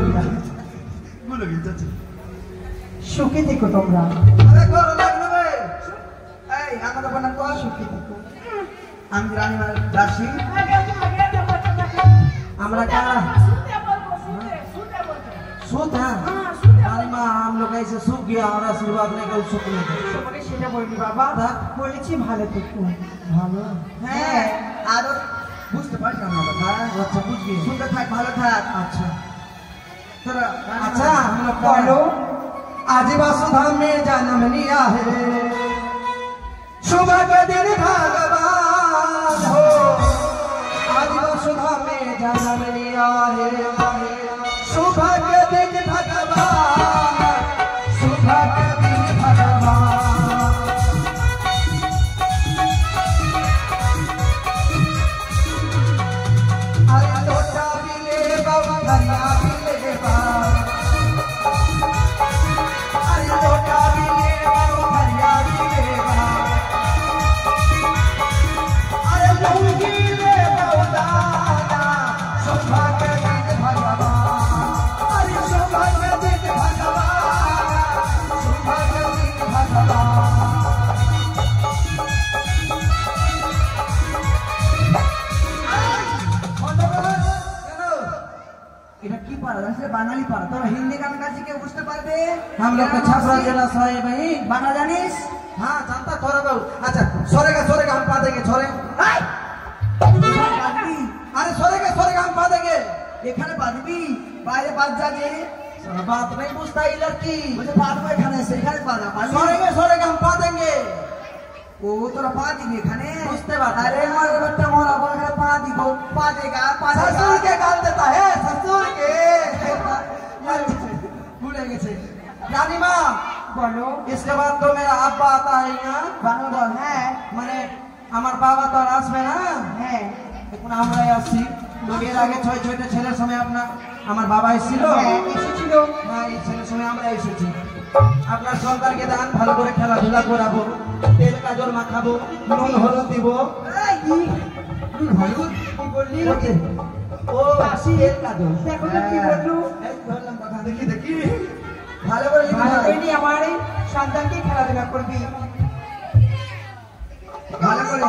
गए चाची সুখে থেকো তোমরা अरे करो लगना भाई এই আমাদের প্রণাম কর সুখে থেকো আমি রানীমার দাসী हमरा का सूत है रानीमा हम लोग ऐसे सूख गया और आशीर्वाद नहीं कर सूख नहीं তোমাকে সেটা বলিনি বাবা বলেছি ভালো থেকো भालो হ্যাঁ আদর বুঝতে পারছি না কথা अच्छा पूछ गए শুনতে থাক ভালো থাক अच्छा তোরা अच्छा हम लोग का বলো आज वसुधा में जन्म लिया है शुभ के दिन भगवान हो आज वसुधा में जन्म लिया है सुबह के दिन भगवान सुबह के दिन भगवान अरे लोटा भी ले बवरिया भी ले अरे लोटा भी ले बवरिया भी ले अरे लूंगी ले बवदाना सुबह के दिन भगवान अरे सुबह के दिन भगवान सुबह के दिन भगवान এটা কি পারা আসলে বাঙালি পারা তোরা হিন্দি গান গাছি কেউ বুঝতে পারবে हम लोग को छपरा जिला से है भाई বাংলা জানিস हाँ जानता थोड़ा बहुत अच्छा सोरेगा हम पा देंगे छोरे अरे सोरेगा हम पा देंगे এখানে পারবি বাইরে বাদ যাবে बात नहीं पूछता ये लड़की বলে পারবো এখানে সেখানে পারা सोरेगा हम पा देंगे ও তোরা পা দিবি এখানে বুঝতে পারছি। আরে আমার বাচ্চা মোরা বলে পা দিব পা দেगा ससुर के गाल देता है ससुर के ভুলে গেছে रानी माँ বলো इसके बाद तो मेरा अब्बा आता है यहाँ বাংলা বল হ্যাঁ माने আমার বাবা তো আর আসবে না হ্যাঁ এখন আমরাই আসছি এর আগে ছয় ছয়টা ছেলের সময় আমার বাবা এসেছিল হ্যাঁ এসেছিল হ্যাঁ এই ছেলের সময় আমরা এসেছি আপনার সন্তানকে দান ভালো করে খেলাধুলা করাবো তেল কাজল মাখাবো নুন হলুদ দিব এই কি হলুদ কি বললি ও আসি তেল কাজল দেখো তো কি বললু এই ধরলাম কথা দেখি ভালো করে ভালো করে নি আমার এই সন্তানকে খেলাধুলা করবি ভালো করে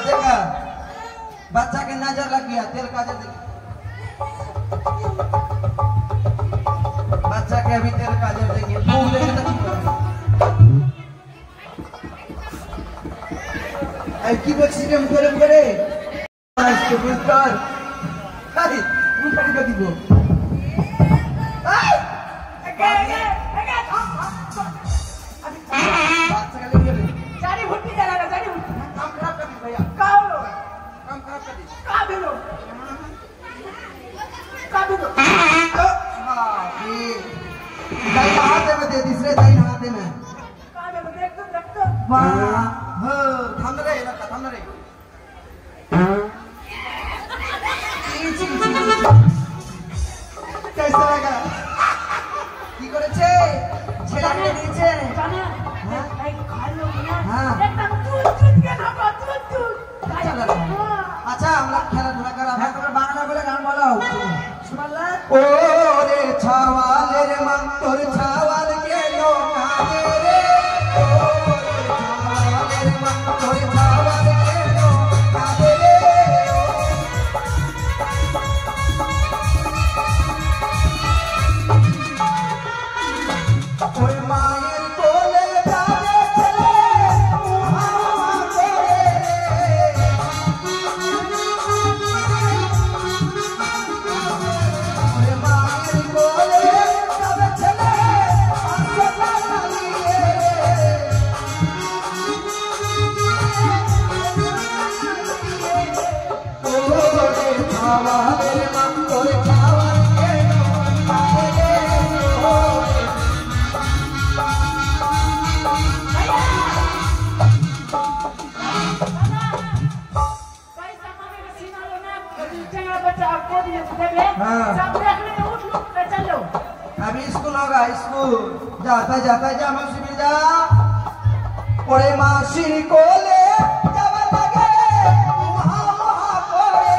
देखा बच्चा के नजर लग गया तेल काजल बच्चा के अभी तेल काजल देंगे मुंह देंगे तो কি বলছিস রে মুখে মুখে इसको बुझकर আরে মুখে মুখে দিব জানি ভর্তি জানা না জানি काम खराब कर दी भैया কালো काम खराब कर दी কাবিলো কাবিলো दाहिना हाथ में दे तीसरे दाहिना हाथ में কাবিলো দেখতো দেখতো वाह हो थम रे लड़का थम रे कैसा लगा কি করেছে ছেলেকে দিয়েছে জানা এই খালো না हाँ। একটা তুই তুই কে না কত তুই चलो अच्छा हम लोग खेला धुला कर হ্যাঁ তোমরা বাংলা বলে গান বলো শুনলা ओ रे छावाल रे मन तोर छावाल के लोटा रे ओ रे छावाल रे मन तोर छावाल के लोटा रे ओए मायर कोले जावे चले मुहा मुहा करे ओए मायर कोले जावे चले आसला लिए ओ रे छावा रे मन तोर छावा के लोटा रे ओ पैसा मांगे सीना ना चंगा बच्चा को दिए देबे हाँ। सब देखने में उठ लुट के चलो अभी स्कूल होगा स्कूल जाता जा मौसी मिल जा ओरे मासी को ले जब लगे मुहा मुहा कोरे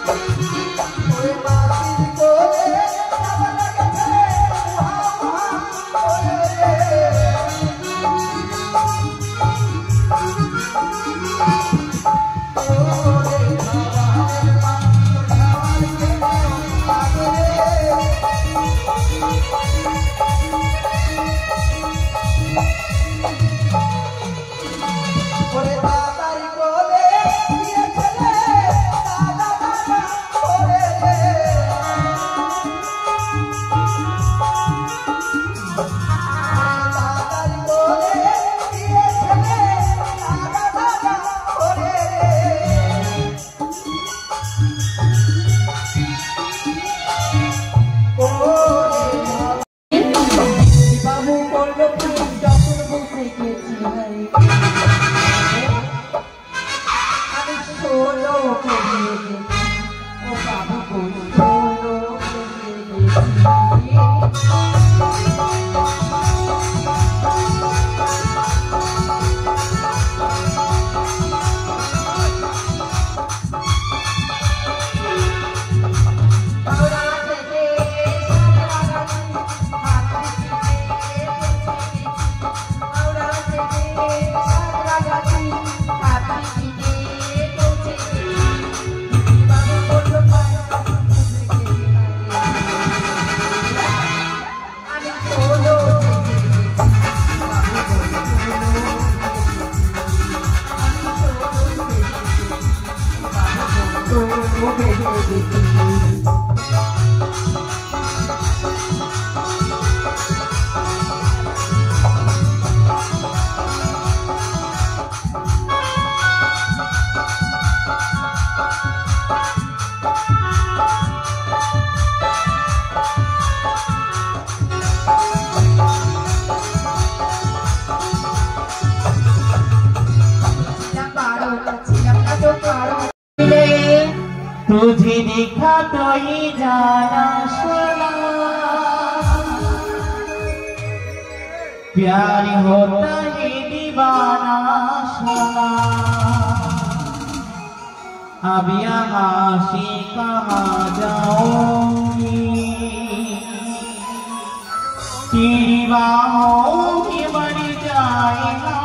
ओरे मासी को ले जब लगे मुहा मुहा कोरे ओरे ও বাবু কই তোলো तुझे देखा तो ही जाना सुना प्यार होता है दीवाना सुना अब यहाँ से कहाँ जाऊंगी तेरी बाहों में मर जाए हम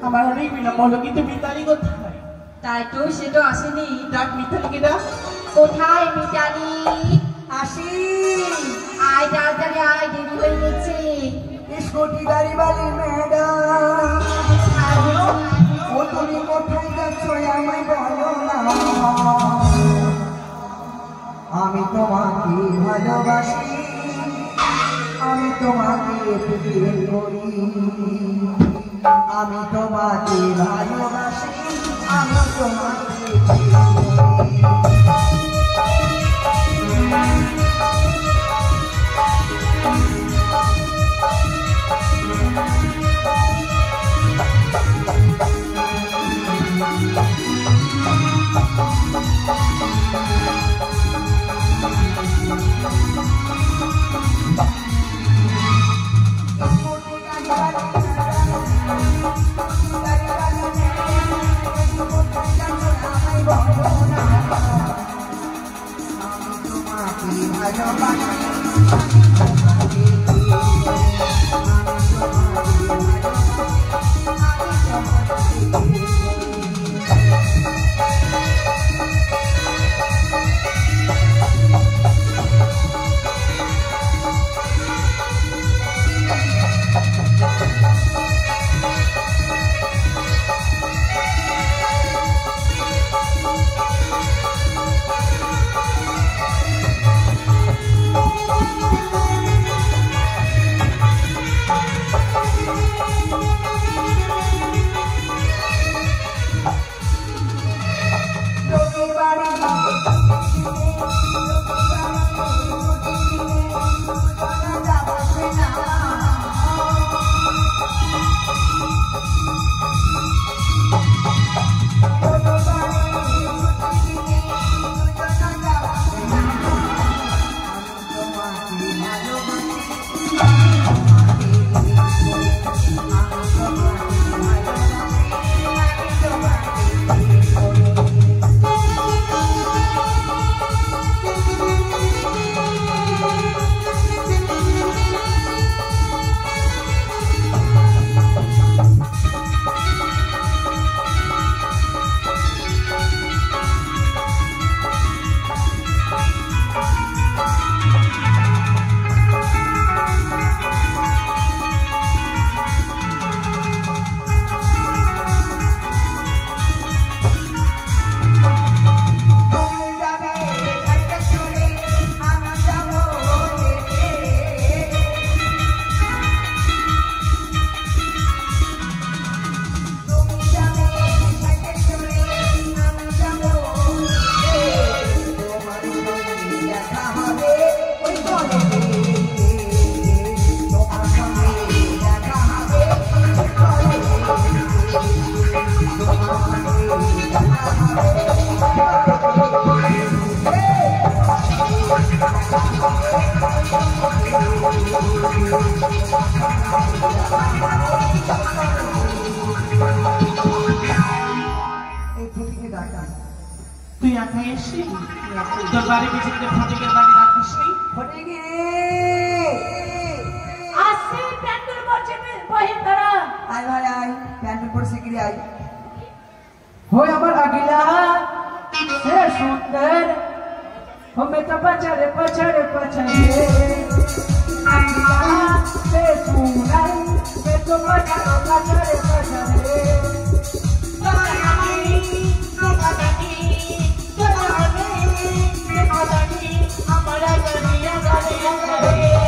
আমার অনেক বিলম্ব হলো কিন্তু মিতালি কোথায়? তাই তো সে তো আসেনি। ডাক মিতালিকে ডাক। কোথায় মিতালি? আসি। আয় তাড়াতাড়ি আয়, দেরি হয়ে গেছে। স্কুটি গাড়ি বালি ম্যাডাম, ও তুমি কোথায় যাচ্ছ আমায় বলো না। আমি তোমাকে ভালোবাসি, আমি তোমাকে প্রেম করি, আমি তোমাকে ভালোবাসি, আমি তোমাকে তুই একা এসছি তোর বাড়ি পিছনে ফটিকের বাড়ি রাখিসনি? ফটিকে আসি প্যান্ডেল করছে বহিন ধরা আয় ভাই আয় প্যান্ডেল পরে শিগগিরি আয় हो अमर अगिला से सुंदर हो मैं तो पछड़े पछड़े पछड़े अगिला से सुंदर मैं तो पछड़े पछड़े पछड़े हमारा गलिया गलिया गलिया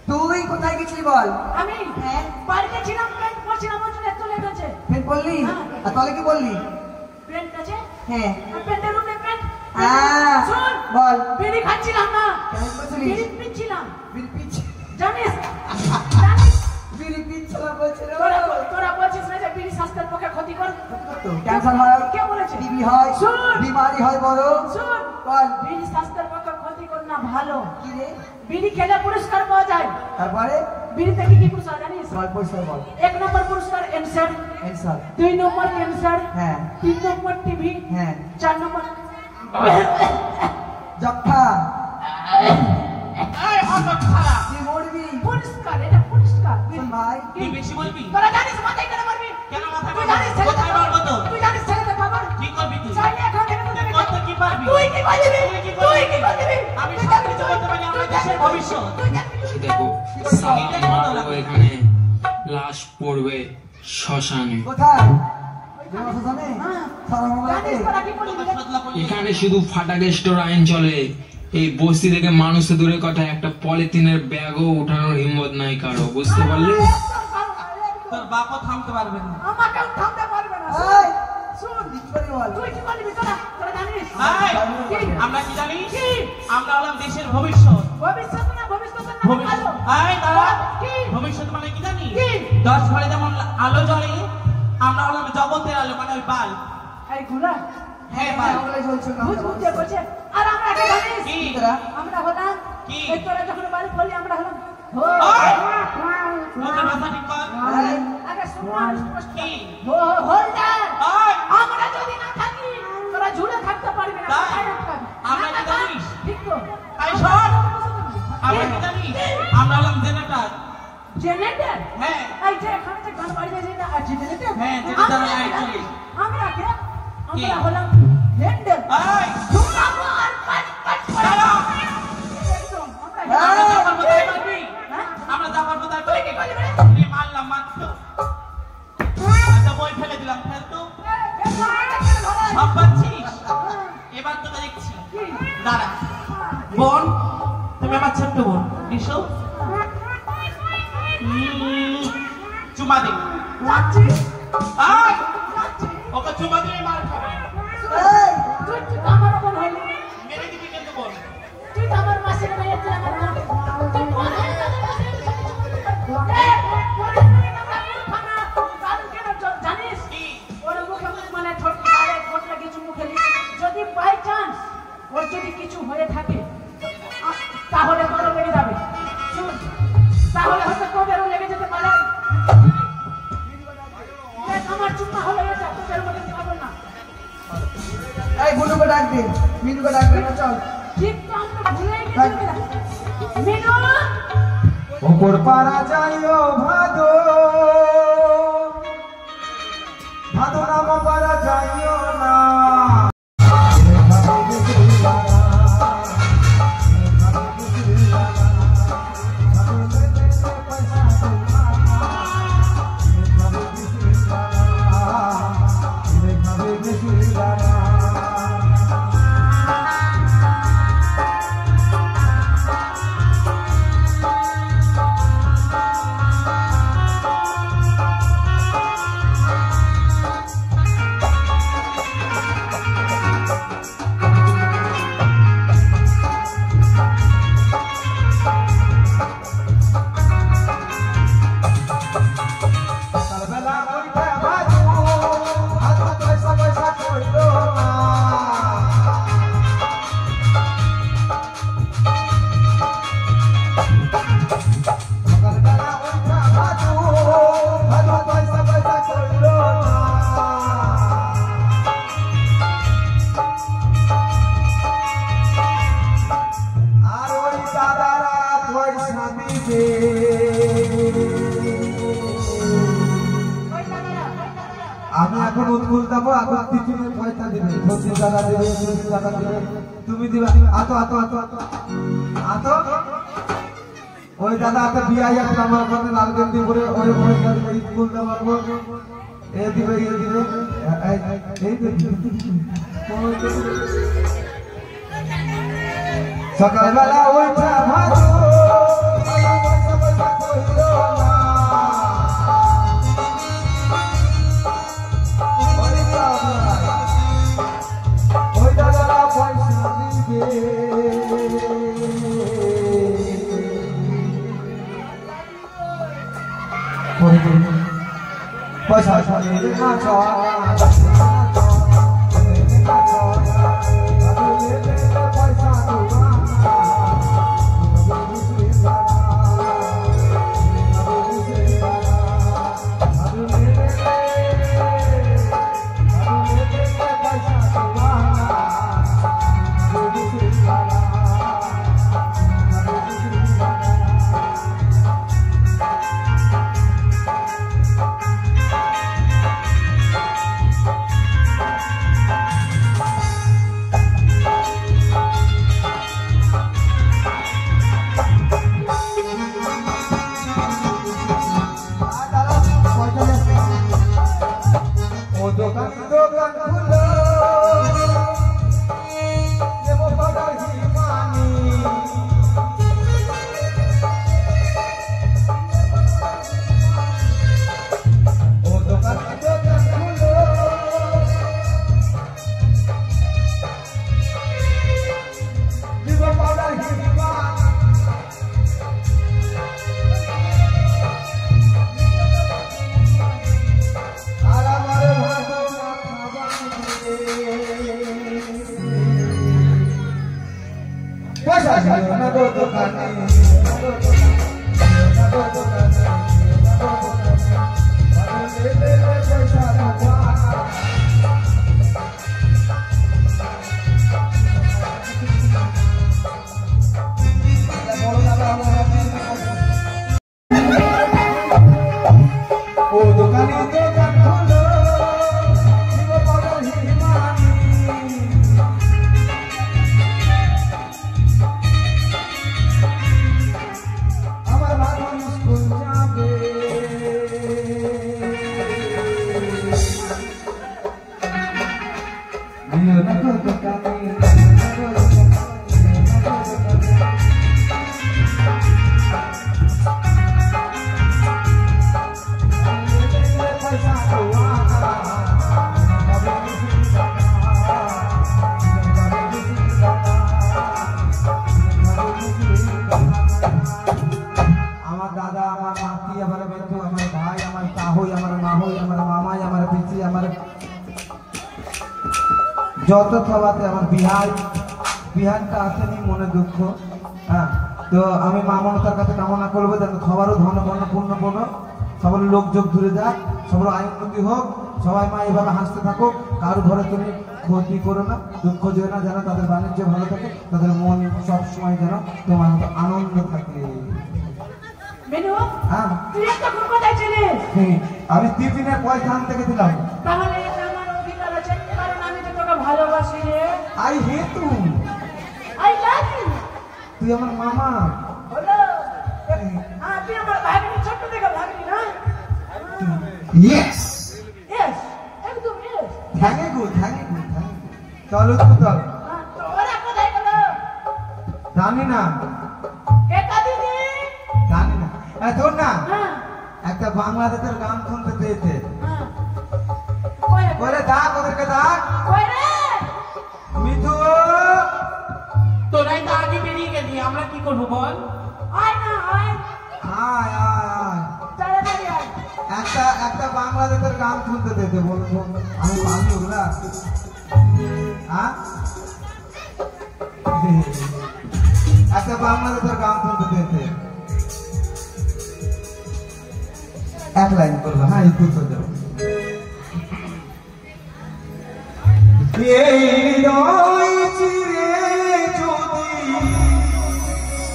তুই কোথায় গেছিলি বল? আমি বাড়িতে ছিলাম, প্যান্ট পরছিলাম, ওর জন্য এত লেট হচ্ছে। প্যান্ট পরলি? আর তাহলে কি বললি? প্যান্ট আছে? হ্যাঁ। প্যান্টের উপরে প্যান্ট, হ্যাঁ শোন বল বিড়ি খাচ্ছিলাম না কেন বলছিস বিড়ি পিচ্ছিলাম বিড়ি পিচ্ছে জানিস জানিস বিড়ি পিচ্ছিলাম বলছে রে তোরা বলছিস না যে বিড়ি স্বাস্থ্যের পক্ষে ক্ষতিকর ক্যান্সার হয় কে বলেছে টিবি হয় শোন বিমারি হয় বড় শোন বল বিড়ি স্বাস্থ্যের পক্ষে ক্ষতিকর না ভালো কি রে বিড়ি খেলে পুরস্কার পাওয়া যায় তারপরে বিড়িতে কি কি পুরস্কার জানিস বল পয়সা বল 1 নম্বর পুরস্কার ক্যান্সার ক্যান্সার 2 নম্বর ক্যান্সার হ্যাঁ 3 নম্বর টিভি হ্যাঁ 4 নম্বর যক্ষা এই হঠাৎ খারাপ তুই মরবি পুরস্কার এটা পুরস্কার শোন ভাই তুই বেশি বলবি তোরা জানিস মাথায় কেন মারবি কেন মাথায় তুই মারবো? জানিস ছেলেটা কোথায় মারবো তো? তুই জানিস ছেলেটা পাগল কি করবি তুই চাইলে এখন থেকে তুই তোকে করতে কি পারবি তুই কি করবি তুই কি তুই কি করবি? করবি আমি সব কিছু করতে পারি আমার দেশের ভবিষ্যৎ দেখো সালা মারবো এখানে লাশ পড়বে শ্মশানে কোথায় দেবশ্মশানে সারা মোবাইলে জানিস তোরা কি করবি বদলা করলি। এখানে শুধু ফাটাকে স্টোর আইন চলে এই বস্তি থেকে মানুষের দূরের কথা একটা পলিথিনের ব্যাগও উঠানোর হিম্মত নাই কারো বুঝতে পারলে তোর বাপও থামতে পারবে না আমাকেও থামতে পারবে না এই শুন লিখবি বল তুই কি করবি তোরা জানিস এই, কি? আমরা কি জানি আমরা হলাম দেশের ভবিষ্যৎ ভবিষ্যৎ না ভবিষ্যৎ না ভবিষ্যৎ ভালো এই দাদা কি? ভবিষ্যৎ মানে কি জানি কি? 10 ঘরে যেমন আলো জ্বলে আমরা হলাম জগতের আলো মানে ওই বাল্ব এই গুলা হ্যাঁ বাল্ব ওগুলো চলছে না বুঝ বুঝতে বলছে আর আমরা কি জানিস কি? তোরা আমরা হলাম কি? এই তোরা যখন বাড়ি বলি আমরা হলাম ওই! মুখের ভাষা ঠিক কর আগে শুন স্পষ্ট কি? হোল্ডার ওই! আমরা যদি না থাকি তোরা ঝুলে থাকতে পারবি না তাই? কোথায় রাখবি? আমরা কি না, না, জানিস? ঠিক তো এই শোন আমরা কি জানি আমরা হলাম জেনারেটর জেনারেটর হ্যাঁ এই যে এখানে যে গান বাড়ি যায় না জেনারেটর হ্যাঁ, যেটা দ্বারা লাইট জ্বলে। আমরা কে কি? আমরা হলাম হ্যান্ডেল এই! ঢুকাবো আর পাঁচ পাঁচ করে দাঁড়া! একদম আমরা আমরা হ্যাঁ? যা পারবো তাই মারবি হ্যাঁ? আমরা যা পারবো তাই তুই কি করবি রে? করবি মারলাম মাত্র একটা বই ফেলে দিলাম ফেল তো সব পাচ্ছিস এবার তোকে দেখছি দাঁড়া বোন তুমি আমার ছোট্ট বোন এসো চুমা দে আয়! ওকে চুমা দিলে মার খাবে এই তুই তুই তো আমার বোন হইলি মেরে দিবি কিন্তু বোন তুই তো আমার মাসির মেয়ে তুই আমার বোন তুই বোন হয়ে গেলি। জানিস কি ওর মুখে মানে ঠোঁট গায়ে ঠোঁট লাগিয়ে চুমু খেলি যদি বাই চান্স ওর যদি কিছু হয়ে থাকে তাহলে তোরও লেগে যাবে শুন তাহলে হয়তো তোদেরও লেগে যেতে পারে দেখ, আমার চুম্মা হলো এটা তোদের মধ্যে খাবো না এই গুনুকে ডাক দে মিনুকে ডাক দে না চল ঠিক তো আমরা ভুলেই গেছি মিনু ওপর পারা যাইও ভাদো ভাদো নাম পারা যাইও না আমি এখন উৎকুল দেবো এখন টিফিনের পয়সা দিবে 30 টাকা দেবে 30 টাকা দেবে তুমি দিবা আতো আতো আতো আতো আতো ওই দাদা আতো বিয়া যাচ্ছে আমার ওখানে লাল গেঞ্জি পরে ওই পয়সা দিবে স্কুল দেবো এ দিবে এই সকালবেলা ওইটা ভালো পয়সা পয়সা কইলো না ওই দাদা পয়সা পয়সা ছড়িয়ে না ছড়া যত খাওয়াতে আমার বিহারটা আসেনি মনে দুঃখ। হ্যাঁ, তো আমি মা মমতার কাছে কামনা করবো যেন সবারও ধন পূর্ণ সবার লোক যোগ দূরে যাক, সবার আয় উন্নতি হোক, সবাই মা এভাবে হাসতে থাকুক, কারো ঘরে তুমি ক্ষতি করো না, দুঃখ দিও না, যেন তাদের বাণিজ্য ভালো থাকে, তাদের মন সবসময় যেন তোমার মতো আনন্দ থাকে। আমি টিফিনের পয়সা আনতে গেছিলাম। ভালোবাসি রে, I hate you, I love you. তুই আমার মামা হলো, তুই আমার ভাগ্নি, ছোট থেকে ভাগ্নি না? ইয়েস ইয়েস, একদম ইয়েস। Thank you. চলো তো চল। ওরা কোথায় গেল? জানি না। কেটা দিদি? জানি না। তোর না হ্যাঁ, একটা বাংলাদেশের গান শুনতে চেয়েছে। হ্যাঁ, ওরে ডাক, ওদেরকে ডাক। মিঠু, তোরাই তো আগে বেরিয়ে গেলি, আমরা কি করবো বল? আয় না, আয় আয় আয় আয়, তাড়াতাড়ি আয়। একটা বাংলাদেশের গান শুনতে চেয়েছে। বলবো আমি পারি ওগুলা? হ্যাঁ, একটা বাংলাদেশের গান শুনতে চেয়েছে। এক লাইন করবো। হ্যাঁ, একটু চলে যাবো।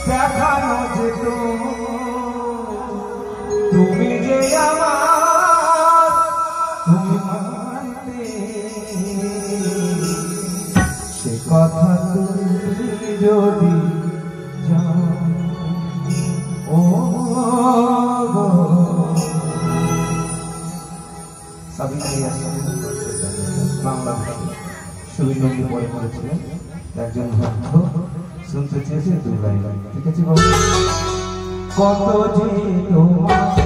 দেখানো যেত তুমি যে আমার, তুমি মানতে সে কথা তুমি যদি জানো। ও সাবিনা বাংলা সুবিনন্দী পরে করেছিলেন একজন ভক্ত, শুনতে চেয়েছে দু লাইন। ঠিক আছে বাবু? কত যে তোমাকে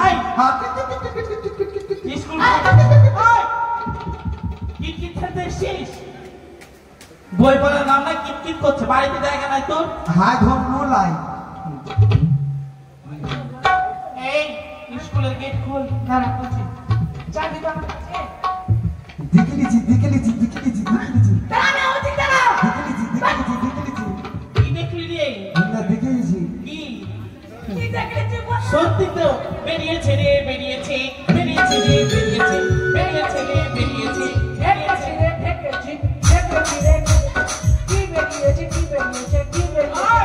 আই। হ্যাঁ স্কুল কিটকিট খেলতে এসছিস? বই পড়ার নাম না কিটকিট করছে, বাড়িতে জায়গা নাই তোর? হাই ধর্ম লাই এই স্কুলের গেট খোল, দাঁড়া বলছি। চাবি তো আমার কাছে। দেখে লিছি দাঁড়া আমি ওদিক দাঁড়া। কি দেখলি রে? না দেখেছি কি? কি দেখেছি বল? সত্যি তো বেরিয়েছে রে, বেরিয়েছে বেরিয়েছে রে, বেরিয়েছে বেরিয়েছে রে, বেরিয়েছে দেখেছি রে, দেখেছি রে। কি বেরিয়েছে, কি বেরিয়েছে, কি বেরিয়েছে?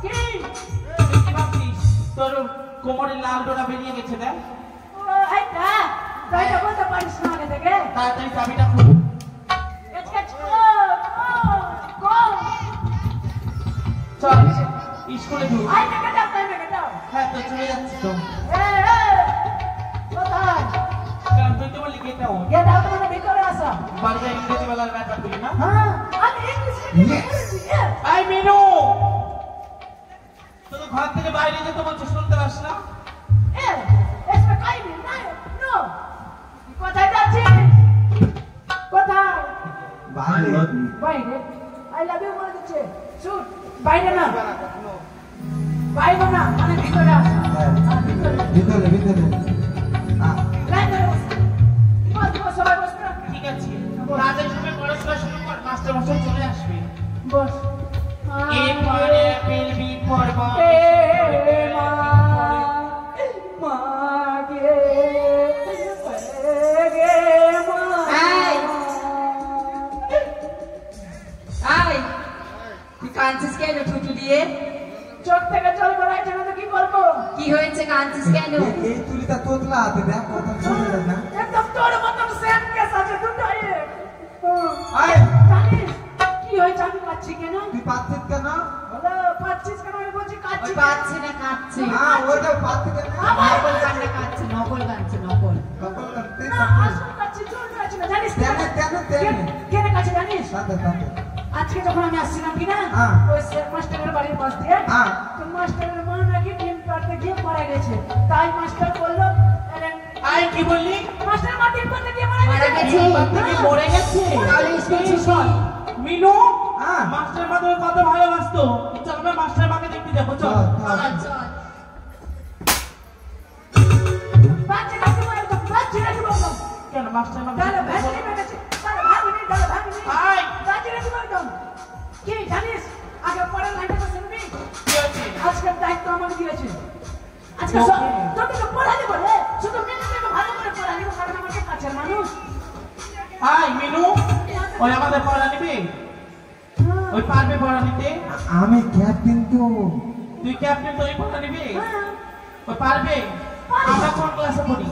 কি? তুই কি ভাবছিস? তোর কোমরের লাল ডোরা বেরিয়ে গেছে দেখ। ও, এইটা তাইটা বলতে পারিস না আগে থেকে। তাড়াতাড়ি চাবিটা খুল। কাজ কর। চল স্কুলে ঢুক। আই মেকে দাও। হ্যাঁ তো চলে যাচ্ছি তো। কোথায়? কারণ তুই তো বললি গেটটা ওর। গিয়ে দাও তোমাদের ভিতরে আসো। বাড়িতে ইংরেজি বেলার ব্যাপার তুই না? হ্যাঁ, আমি ইংলিশ মিডিয়ামে পড়েছি। আই মিনু, তোকে ঘর থেকে বাইরে যেতে বলছে, শুনতে পাস না? এসবে কাই নাই। নো। কোথায় যাচ্ছিস? কোথায়? বাইরে বাইরে। আই লাভ ইউ বলে দিচ্ছে। শুট, বাইরে না। বাইরে না, মানে ভিতরে আসো। ভিতরে লাইন ধরে বসো। বস, সবাই বস না। ঠিক আছে, রাতের সময় পড়াশোনা শুরু কর, মাস্টার মশাই চলে আসবে। বস। A for apple, B for ball. I তুই কাঁদছিস কেন টুটু দিয়ে? চোখ থেকে জল বেরোচ্ছে না তো কি করবো? কি হয়েছে, কাঁদছিস কেন? এই তুলিটা তোতলা হাতে দেখ কথা শুনে না একদম তোর মতন সেম কেস আছে দুটোই। আয় জানিস কি হয়েছে আমি কাচ্ছি কেন? তুই পাচ্ছিস কেন বলো পাচ্ছিস কেন? আমি বলছি ওই কাচ্ছি পাচ্ছে না, কাঁদছে। হ্যাঁ ওইটা পাচ্ছিস কেন নকল কান্না কাঁদছে, নকল কাঁদছে, নকল। কখন করতে না আসল কাচ্ছি জোর আছে না জানিস? কেন কেন কাছে জানিস? সাথে আজকে যখন আমি আসছিলাম কিনা হ্যাঁ। ওই মাস্টারের বাড়ির পাশ দিয়ে হ্যাঁ। তো মাস্টারের মা নাকি ডিম পাড়তে গিয়ে মারা গেছে। তাই মাস্টার বললো আই কি বললি? মাস্টার মা ডিম পাড়তে গিয়ে মারা মারা গেছে। গেছে? বাদ থেকে মরে গেছে। তাহলে স্কুল ছুটি। মিনু, হ্যাঁ। মাস্টার মা তোকে কত ভালোবাসতো। চল আমরা মাস্টার মাকে দেখতে যাবো, চল। চল। বাচ্চা নাকি বলতো, বাচ্চা নাকি বলতো। কেন মাস্টার মা? ডালে ভেঙে গেছে, ডালে ভাঙিনি, ডালে ভাঙিনি। আই। বাচ্চা নাকি বলতো। কি জানিস? আগে পরের লাইনটা তো শুনবি। কি হয়েছে? আজকের দায়িত্ব আমাকে দিয়েছে। আজকে তোকে তো পড়া দিব রে, শুধু মেয়েটাকে ভালো করে পড়া দিব, কারণ আমাকে কাছের মানুষ। আই মিনু, ওই আমাদের পড়া নিবি? ওই পারবে পড়া নিতে? আমি ক্যাপ্টেন তো তুই ক্যাপ্টেন, তুই পড়া নিবি? হ্যাঁ। ওই পারবে? আমরা কোন ক্লাসে পড়ি?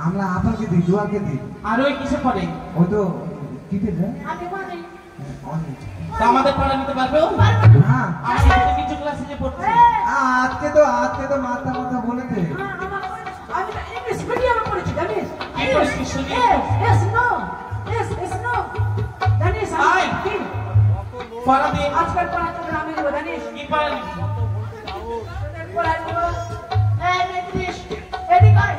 আমরা আপনাকে দিই দুয়াকে দিই আর ওই কিসে পড়ে? ওই তো কি পেলে আগে মানে তো আমাদের পড়া নিতে পারবে ও? হ্যাঁ আমি তো কিছু ক্লাসে যে পড়ছি। আজকে তো মাথা বলে দে আমি তো ইংলিশ মিডিয়ামে পড়েছি জানিস? English medium? Yes, no. জানিস আই। কি? পড়া দিয়ে আজকাল পড়া তোদের আমি দেবো জানিস? কি পড়া নিবি? তোদের পড়া দেবো। এই মেয়েত্রিশ, এদিকে আয়।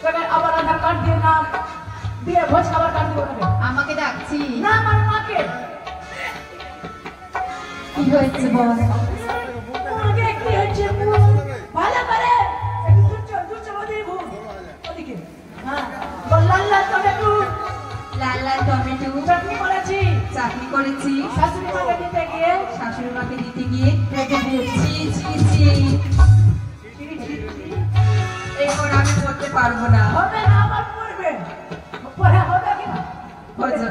তোকে আবার আধার কার্ড দিয়ে নাম দিয়ে ভোজ খাবার কার্ড দিব তোকে। আমাকে ডাকছি? না আমার মাকে। কি হয়েছে বল? মাকে কি হয়েছে বল? ভালো করে একটু দূর চল ওদিকে ঘুর। ওদিকে। হ্যাঁ। বল লাল লাল টমেটো লাল লাল টমেটো চাটনি করেছি। চাটনি করেছি। শাশুড়ি মাকে দিতে গিয়ে শাশুড়ি মাকে দিতে গিয়ে রেখে দিয়েছি। ছি ছি ছি। এরপর আমি করতে পারবো না। হবে না আমার পড়বে। পড়া হবে কি না? হয়েছে।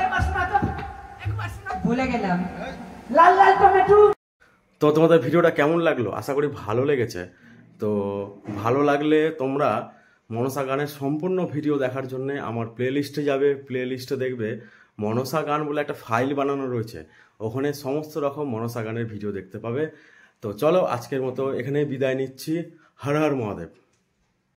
এবার শোনা তো। একবার শোনা। ভুলে গেলাম। লাল লাল টমেটো। তো তোমাদের ভিডিওটা কেমন লাগলো? আশা করি ভালো লেগেছে। তো ভালো লাগলে তোমরা মনসা গানের সম্পূর্ণ ভিডিও দেখার জন্য আমার প্লেলিস্টে যাবে, প্লেলিস্টে দেখবে মনসা গান বলে একটা ফাইল বানানো রয়েছে, ওখানে সমস্ত রকম মনসা গানের ভিডিও দেখতে পাবে। তো চলো আজকের মতো এখানেই বিদায় নিচ্ছি। হর হর মহাদেব।